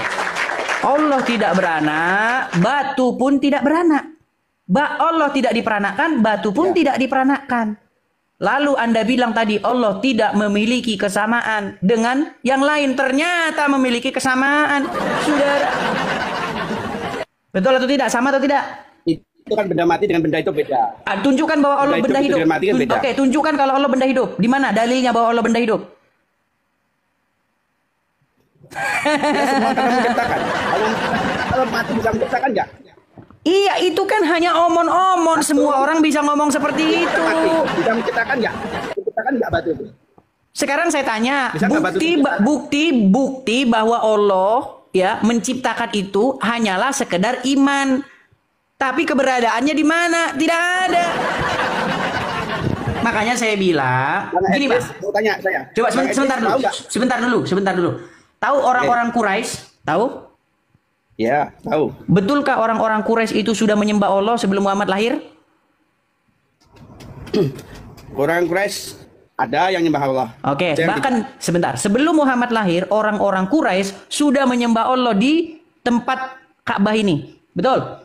Allah tidak beranak, batu pun tidak beranak. Allah tidak diperanakkan, batu pun tidak diperanakkan. Lalu Anda bilang tadi Allah tidak memiliki kesamaan dengan yang lain. Ternyata memiliki kesamaan. Saudara. Betul atau tidak? Sama atau tidak? Itu kan benda mati dengan benda itu beda. Tunjukkan bahwa Allah benda hidup. Oke, tunjukkan kalau Allah benda hidup. Di mana dalilnya bahwa Allah benda hidup? Ya, semua karena menciptakan. Kalau mati bisa menciptakan enggak? Iya, itu kan hanya omon-omon. Semua orang bisa ngomong seperti itu. Bisa menciptakan enggak? Menciptakan enggak batu itu? Sekarang saya tanya, bukti bahwa Allah ya menciptakan itu hanyalah sekedar iman. Tapi keberadaannya di mana? Tidak ada. Makanya saya bilang, gini Mas. Mau tanya saya. Coba sebentar dulu. Tahu orang-orang Quraisy? Tahu? Ya, tahu. Betulkah orang-orang Quraisy itu sudah menyembah Allah sebelum Muhammad lahir? Orang Quraisy ada yang menyembah Allah. Oke, bahkan sebentar. Sebelum Muhammad lahir, orang-orang Quraisy sudah menyembah Allah di tempat Ka'bah ini. Betul?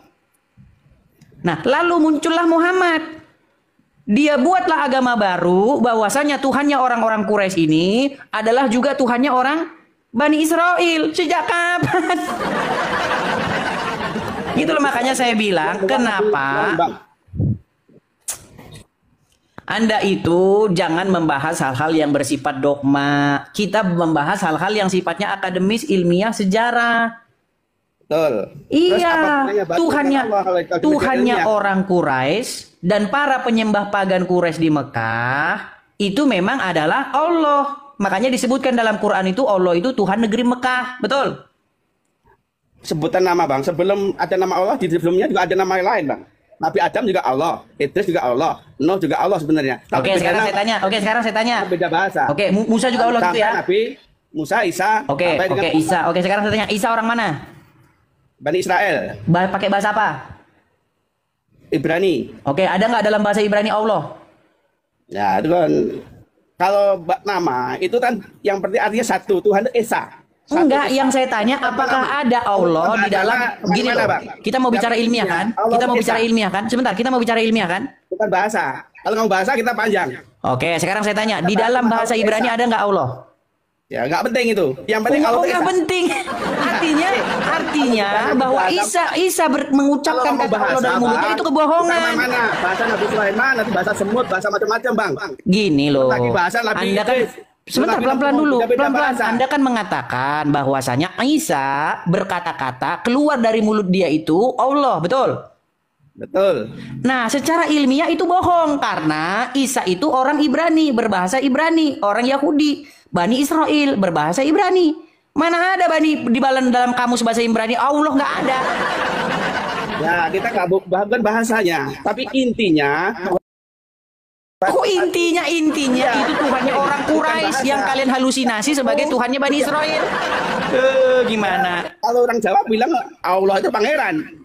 Nah, lalu muncullah Muhammad. Dia buatlah agama baru bahwasanya Tuhannya orang-orang Quraisy ini adalah juga Tuhannya orang Bani Israel. Sejak kapan? Gitu loh, makanya saya bilang kenapa Anda itu jangan membahas hal-hal yang bersifat dogma. Kita membahas hal-hal yang sifatnya akademis, ilmiah, sejarah. Betul. Iya, Tuhannya orang Quraisy dan para penyembah pagan Quraisy di Mekah itu memang adalah Allah. Makanya disebutkan dalam Quran itu Allah itu Tuhan negeri Mekah, betul? Sebutan nama Bang, sebelum ada nama Allah, di sebelumnya juga ada nama lain Bang. Nabi Adam juga Allah, Idris juga Allah, Nuh juga Allah sebenarnya. Oke, sekarang saya tanya. Beda bahasa. Oke, Musa juga Allah gitu ya? Nabi Musa, Isa. Oke, Isa. Oke, sekarang saya tanya, Isa orang mana? Bani Israel. Pakai bahasa apa? Ibrani. Oke, ada nggak dalam bahasa Ibrani Allah? Ya, itu kan. Kalau nama itu kan yang penting artinya satu, Tuhan itu Esa. Enggak, yang saya tanya apakah ada Allah di dalam gini loh. Kita mau bicara ilmiah kan? Kita mau bicara ilmiah kan? Sebentar, kita mau bicara ilmiah kan? Bukan bahasa. Kalau ngomong bahasa kita panjang. Oke, sekarang saya tanya, di dalam bahasa Ibrani ada nggak Allah? Ya, nggak penting itu. Yang penting kalau nggak penting. Artinya bahwa Isa mengucapkan kata Allah dari mulutnya itu kebohongan. Mana? Bahasa Nabi Sulaiman, bahasa semut, bahasa macam-macam, Bang. Gini loh. Anda kan sebentar, pelan-pelan dulu. Pelan-pelan. Anda kan mengatakan bahwasanya Isa berkata-kata keluar dari mulut dia itu Allah, betul? Betul. Nah, secara ilmiah itu bohong karena Isa itu orang Ibrani, berbahasa Ibrani, orang Yahudi. Bani Israel berbahasa Ibrani. Mana ada Bani di dalam kamus bahasa Ibrani? Allah nggak ada. Ya, kita nggak bukan bahasanya, tapi intinya. Kok intinya itu Tuhannya orang Quraisy yang kalian halusinasi sebagai Tuhannya Bani Israel. Gimana? Kalau orang Jawa bilang Allah itu pangeran.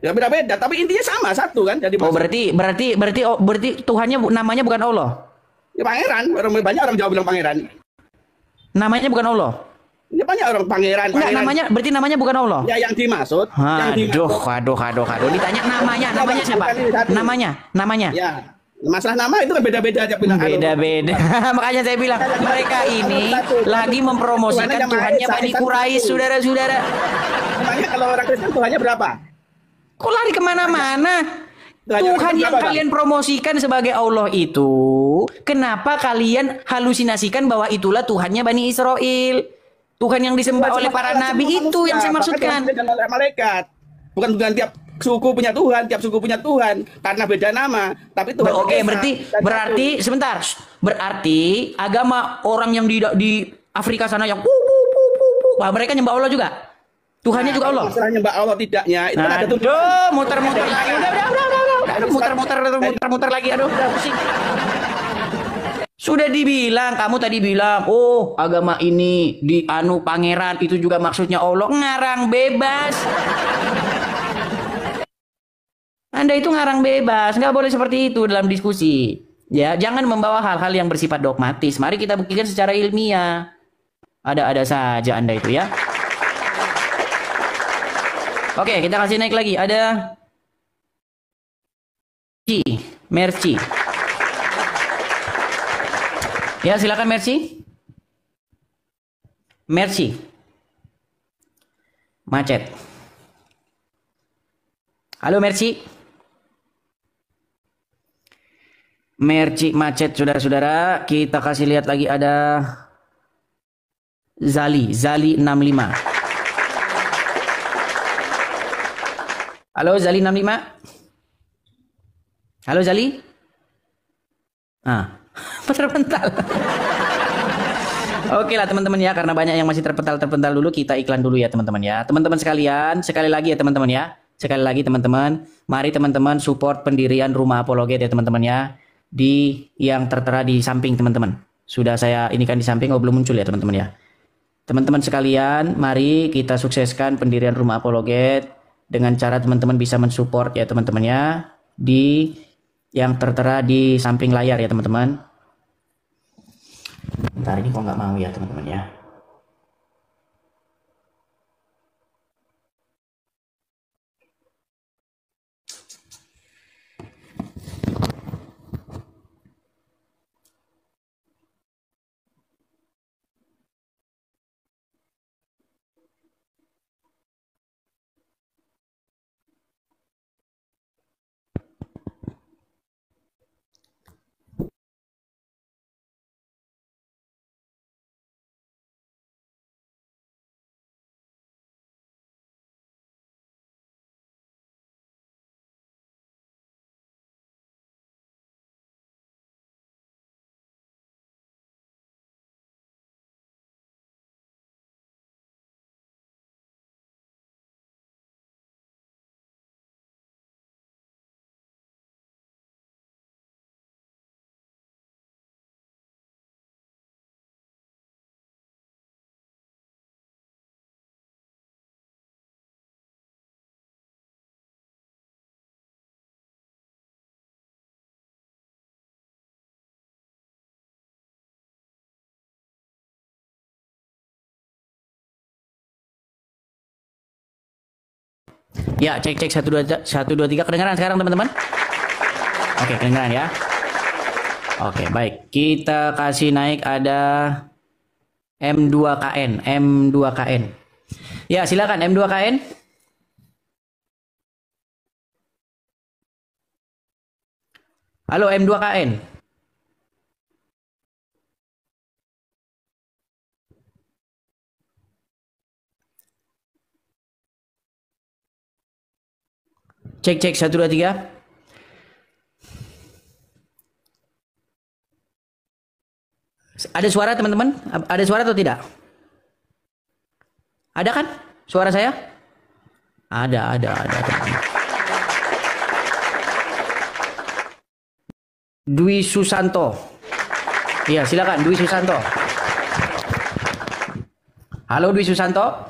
Ya beda-beda, tapi intinya sama satu kan. Jadi berarti Tuhannya namanya bukan Allah. Ya pangeran, banyak orang Jawa bilang pangeran. Namanya bukan Allah. Ya banyak orang pangeran. Enggak, berarti namanya bukan Allah. Ya yang dimaksud. Aduh. Ditanya namanya siapa? Namanya. Ya, masalah nama itu kan beda-beda aja bilang. Beda-beda. Makanya saya bilang mereka ini lagi mempromosikan Tuhannya Bani Quraisy, saudara-saudara. Makanya kalau orang Kristen Tuhannya berapa? Kok lari kemana-mana? Tuhan yang kalian promosikan sebagai Allah itu, kenapa kalian halusinasikan bahwa itulah Tuhannya Bani Israel? Tuhan yang disembah oleh para nabi itu yang saya maksudkan. Malaikat. Bukan tiap suku punya Tuhan, tiap suku punya Tuhan karena beda nama, tapi Tuhan. Oke, berarti sebentar. Berarti agama orang yang di Afrika sana yang mereka nyembah Allah juga. Tuhannya juga Allah. Masalah nyembah Allah tidaknya itu ada muter-muter lagi. Udah. Aduh, muter-muter lagi. Aduh, udah pusing. Sudah dibilang, kamu tadi bilang, oh agama ini di anu pangeran itu juga maksudnya Allah. Ngarang bebas. Anda itu ngarang bebas, nggak boleh seperti itu dalam diskusi. Ya, jangan membawa hal-hal yang bersifat dogmatis. Mari kita buktikan secara ilmiah. Ada-ada saja Anda itu ya. Oke, kita kasih naik lagi. Ada Merci. Ya, silakan Merci. Merci. Macet. Halo Merci. Merci macet saudara-saudara. Kita kasih lihat lagi ada Zali 65. Halo Zali 65. Halo Zali. Terpental. Oke lah teman-teman ya, karena banyak yang masih terpental dulu, kita iklan dulu ya teman-teman ya. Teman-teman sekalian, sekali lagi ya teman-teman ya. Sekali lagi teman-teman, mari teman-teman support pendirian Rumah Apologet ya teman-teman ya. Di yang tertera di samping teman-teman. Sudah saya ini kan di samping, belum muncul ya teman-teman ya. Teman-teman sekalian, mari kita sukseskan pendirian Rumah Apologet dengan cara teman-teman bisa mensupport ya teman-teman ya. Di yang tertera di samping layar ya teman-teman. Bentar, ini kok nggak mau ya teman-teman ya. Ya, cek 1 2 3 kedengaran sekarang teman-teman? Oke, kedengaran ya. Oke, baik. Kita kasih naik ada M2KN. Ya, silakan M2KN. Halo M2KN. Cek 1 2 3. Ada suara teman-teman? Ada suara atau tidak? Ada kan suara saya? Ada teman-teman. Dwi Susanto. Iya, silakan Dwi Susanto. Halo Dwi Susanto.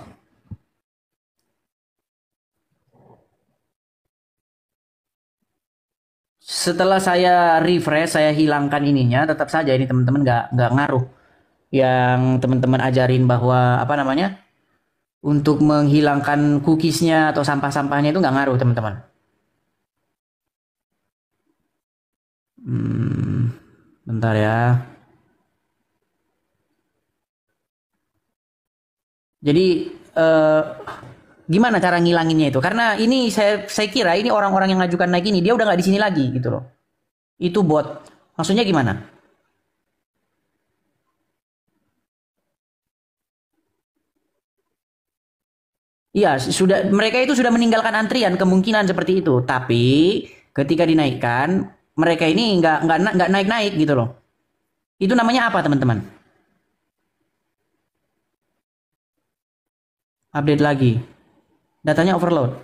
Setelah saya refresh, saya hilangkan ininya, tetap saja ini teman-teman nggak ngaruh. Yang teman-teman ajarin bahwa apa namanya, untuk menghilangkan cookiesnya atau sampah-sampahnya itu nggak ngaruh teman-teman. Bentar ya. Jadi gimana cara ngilanginnya itu? Karena ini saya kira ini orang-orang yang ngajukan naik ini dia udah nggak di sini lagi gitu loh. Itu bot. Maksudnya gimana? Iya, mereka itu sudah meninggalkan antrian, kemungkinan seperti itu. Tapi ketika dinaikkan, mereka ini nggak naik-naik gitu loh. Itu namanya apa teman-teman? Update lagi. Datanya overload.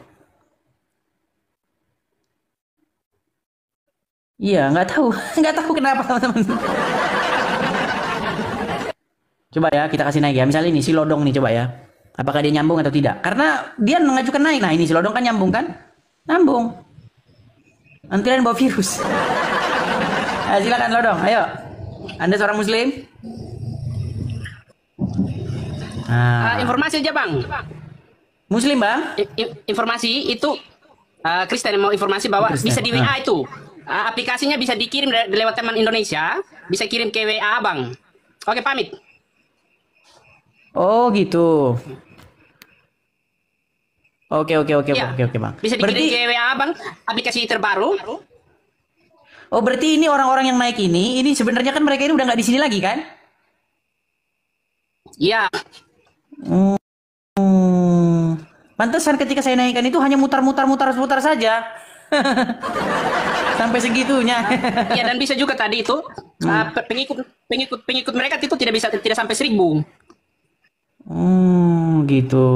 Iya, nggak tahu, nggak tahu kenapa teman-teman. Coba ya kita kasih naik ya. Misalnya ini si Lodong nih, coba ya. Apakah dia nyambung atau tidak? Karena dia mengajukan naik. Nah ini si Lodong kan nyambung kan? Nyambung. Nanti bawa virus. Silakan Lodong, ayo. Anda seorang Muslim? Informasi aja bang. Muslim bang? Informasi itu Kristen mau informasi bahwa Kristen. bisa di WA itu. Aplikasinya bisa dikirim lewat teman Indonesia, bisa kirim ke WA bang. Oke pamit. Oh gitu. Oke Ya, bang. Bisa dikirim ke WA bang, aplikasi terbaru. Oh berarti ini orang-orang yang naik ini sebenarnya kan mereka ini udah nggak di sini lagi kan? Iya. Pantesan ketika saya naikkan itu hanya mutar saja. Sampai segitunya. Iya dan bisa juga tadi itu pengikut mereka itu tidak sampai 1.000. Gitu.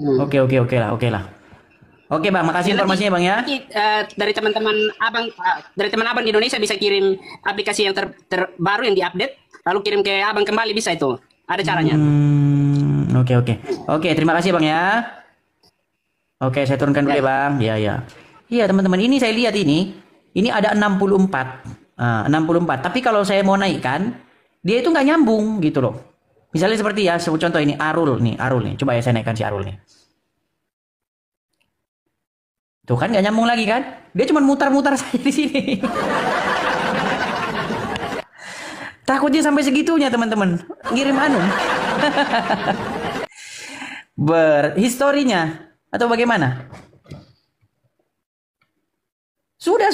Oke lah. Oke bang, makasih informasinya bang ya. Dari teman-teman abang di Indonesia bisa kirim aplikasi yang terbaru yang diupdate, lalu kirim ke abang kembali bisa itu. Ada caranya. Oke, terima kasih bang ya. Oke, saya turunkan dulu ya bang. Iya teman-teman, ini saya lihat ini ada 64. 64. Tapi kalau saya mau naikkan, dia itu nggak nyambung gitu loh. Misalnya seperti ya, contoh ini Arul nih. Coba ya saya naikkan si Arul nih. Tuh kan nggak nyambung lagi kan? Dia cuma mutar-mutar saja di sini. Takutnya sampai segitunya teman-teman. Ngirim anu. Historinya atau bagaimana? Sudah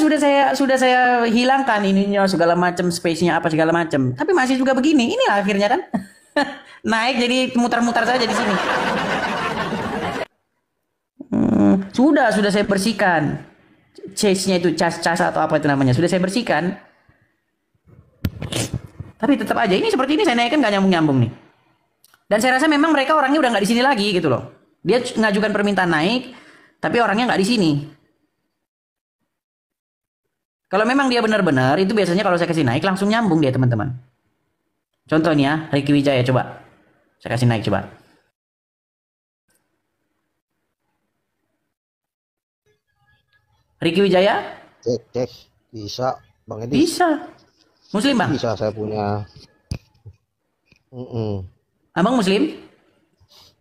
saya hilangkan ininya segala macam, space-nya apa segala macam. Tapi masih juga begini. Inilah akhirnya kan. Naik jadi mutar-mutar saja di sini. Sudah saya bersihkan. Chase-nya itu cas atau apa itu namanya. Sudah saya bersihkan. Tapi tetap aja ini seperti ini saya naikkan nggak nyambung nih. Dan saya rasa memang mereka orangnya udah nggak di sini lagi gitu loh. Dia ngajukan permintaan naik, tapi orangnya nggak di sini. Kalau memang dia benar-benar itu biasanya kalau saya kasih naik langsung nyambung dia teman-teman. Contohnya Ricky Wijaya coba. Saya kasih naik coba. Ricky Wijaya? Cek. Bisa, Bang Edi. Bisa. Muslim, Bang? Bisa, saya punya. Abang Muslim?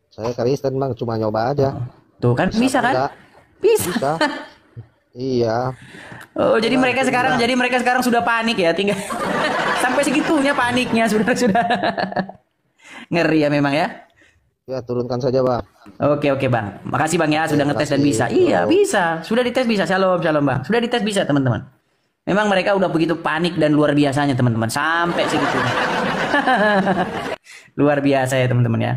Saya Kristen, Bang. Cuma nyoba aja. Tuh kan bisa kan? Bisa. Iya. Oh, jadi mereka sekarang sudah panik ya, tinggal sampai segitunya paniknya sudah. Ngeri ya memang ya. Ya, turunkan saja, Bang. Oke, Bang. Makasih, Bang ya, sudah ngetes dan bisa. Iya, bisa. Sudah dites bisa. Shalom, Bang. Sudah dites bisa, teman-teman. Memang mereka udah begitu panik dan luar biasanya, teman-teman. Sampai segitunya. Luar biasa ya, teman-teman ya.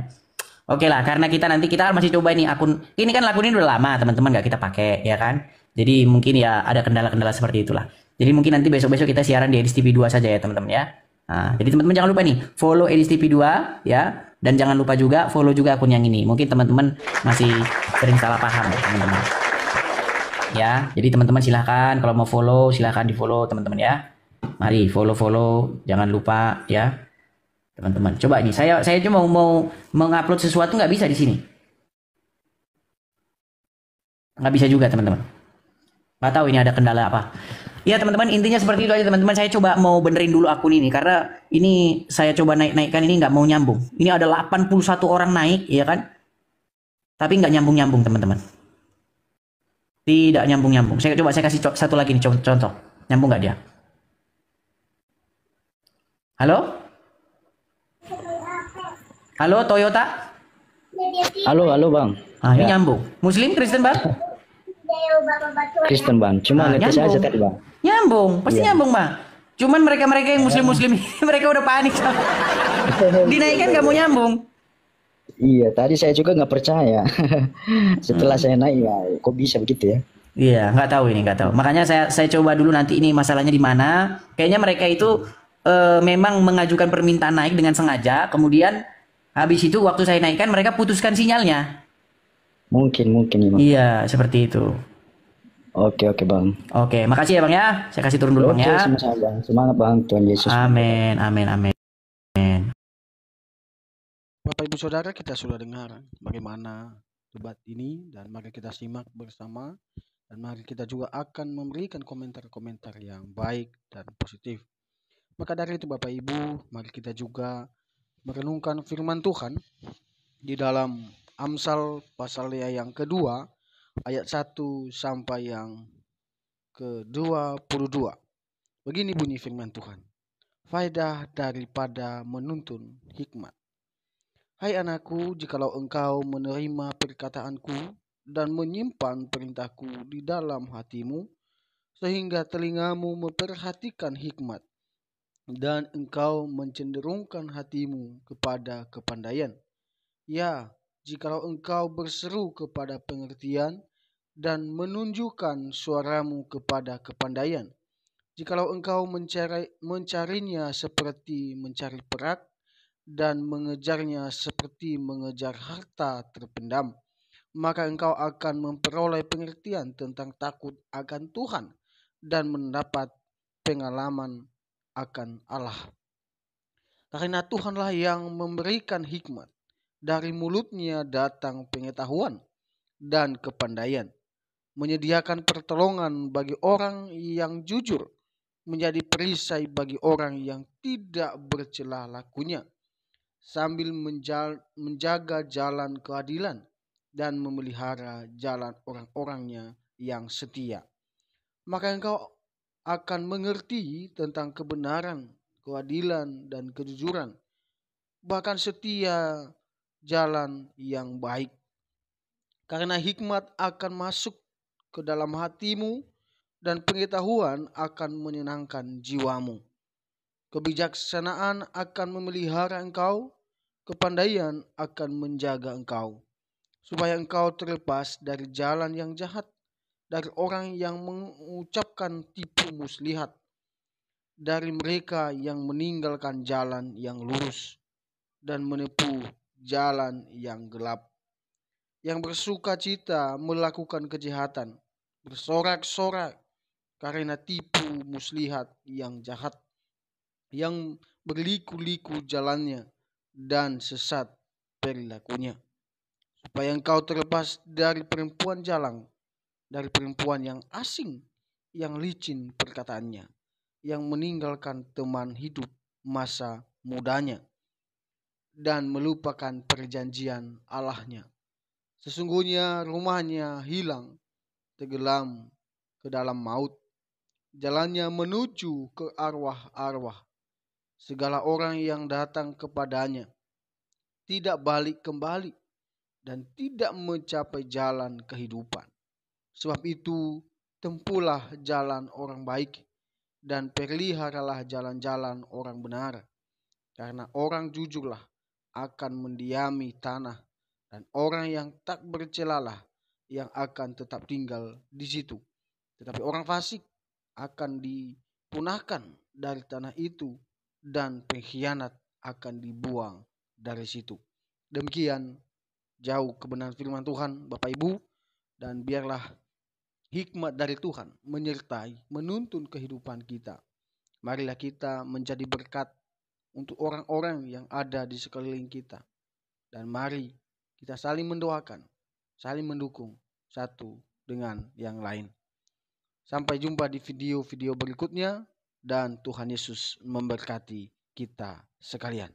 Oke lah, karena kita masih coba ini akun. Ini kan akun ini udah lama, teman-teman, nggak kita pakai, ya kan? Jadi mungkin ya ada kendala-kendala seperti itulah. Jadi mungkin nanti besok-besok kita siaran di Edis TV 2 saja ya, teman-teman ya. Nah, jadi teman-teman jangan lupa nih, follow Edis TV 2 ya. Dan jangan lupa juga follow juga akun yang ini. Mungkin teman-teman masih sering salah paham ya, teman-teman. Ya, jadi teman-teman silahkan kalau mau follow silahkan di follow teman-teman ya. Mari follow, jangan lupa ya, teman-teman. Coba ini saya cuma mau mengupload sesuatu nggak bisa di sini. Nggak bisa juga teman-teman. Nggak tahu ini ada kendala apa. Ya teman-teman, intinya seperti itu aja teman-teman. Saya coba mau benerin dulu akun ini karena ini saya coba naikkan ini nggak mau nyambung. Ini ada 81 orang naik ya kan, tapi nggak nyambung teman-teman. Tidak nyambung. Saya kasih satu lagi nih contoh. Nyambung nggak dia? Halo Toyota. Halo Bang. Ini nyambung. Muslim Kristen Bang? Kristen Bang. Cuma ngetes aja tadi Bang. Nyambung, pasti nyambung Bang. Cuman mereka yang muslim mereka udah panik. Dinaikkan nggak mau nyambung. Iya, tadi saya juga nggak percaya. Setelah saya naik, ya, kok bisa begitu ya? Iya, nggak tahu. Makanya saya coba dulu nanti ini masalahnya di mana. Kayaknya mereka itu memang mengajukan permintaan naik dengan sengaja. Kemudian habis itu waktu saya naikkan mereka putuskan sinyalnya. Mungkin. Iya, seperti itu. Oke, oke Bang. Oke, makasih ya Bang ya. Saya kasih turun dulu Bang Oke, ya. sama-sama Bang. Semangat Bang, Tuhan Yesus. Amin, amin, amin. Bapak Ibu Saudara, kita sudah dengar bagaimana debat ini dan mari kita simak bersama dan mari kita juga akan memberikan komentar-komentar yang baik dan positif. Maka dari itu Bapak Ibu, mari kita juga merenungkan firman Tuhan di dalam Amsal pasal yang kedua ayat 1 sampai yang ke-22. Begini bunyi firman Tuhan. Faedah daripada menuntun hikmat. Hai anakku, jikalau engkau menerima perkataanku dan menyimpan perintahku di dalam hatimu, sehingga telingamu memperhatikan hikmat, dan engkau mencenderungkan hatimu kepada kepandaian. Ya, jikalau engkau berseru kepada pengertian dan menunjukkan suaramu kepada kepandaian, jikalau engkau mencarinya seperti mencari perak dan mengejarnya seperti mengejar harta terpendam, maka engkau akan memperoleh pengertian tentang takut akan Tuhan dan mendapat pengalaman akan Allah. Karena Tuhanlah yang memberikan hikmat. Dari mulutnya datang pengetahuan dan kepandaian, menyediakan pertolongan bagi orang yang jujur, menjadi perisai bagi orang yang tidak bercela lakunya, sambil menjaga jalan keadilan dan memelihara jalan orang-orangnya yang setia. Maka engkau akan mengerti tentang kebenaran, keadilan, dan kejujuran, bahkan setia jalan yang baik. Karena hikmat akan masuk ke dalam hatimu dan pengetahuan akan menyenangkan jiwamu. Kebijaksanaan akan memelihara engkau, kepandaian akan menjaga engkau, supaya engkau terlepas dari jalan yang jahat, dari orang yang mengucapkan tipu muslihat, dari mereka yang meninggalkan jalan yang lurus dan menempuh jalan yang gelap, yang bersuka cita melakukan kejahatan, bersorak-sorak karena tipu muslihat yang jahat, yang berliku-liku jalannya dan sesat perilakunya, supaya engkau terlepas dari perempuan jalang, dari perempuan yang asing, yang licin perkataannya, yang meninggalkan teman hidup masa mudanya dan melupakan perjanjian Allahnya. Sesungguhnya rumahnya hilang, tenggelam ke dalam maut, jalannya menuju ke arwah-arwah. Segala orang yang datang kepadanya tidak balik kembali dan tidak mencapai jalan kehidupan. Sebab itu, tempuhlah jalan orang baik dan peliharalah jalan-jalan orang benar. Karena orang jujurlah akan mendiami tanah, dan orang yang tak bercelalah yang akan tetap tinggal di situ. Tetapi orang fasik akan dipunahkan dari tanah itu, dan pengkhianat akan dibuang dari situ. Demikian jauh kebenaran firman Tuhan, Bapak Ibu, dan biarlah hikmat dari Tuhan menyertai, menuntun kehidupan kita. Marilah kita menjadi berkat untuk orang-orang yang ada di sekeliling kita. Dan mari kita saling mendoakan, saling mendukung satu dengan yang lain. Sampai jumpa di video-video berikutnya, dan Tuhan Yesus memberkati kita sekalian.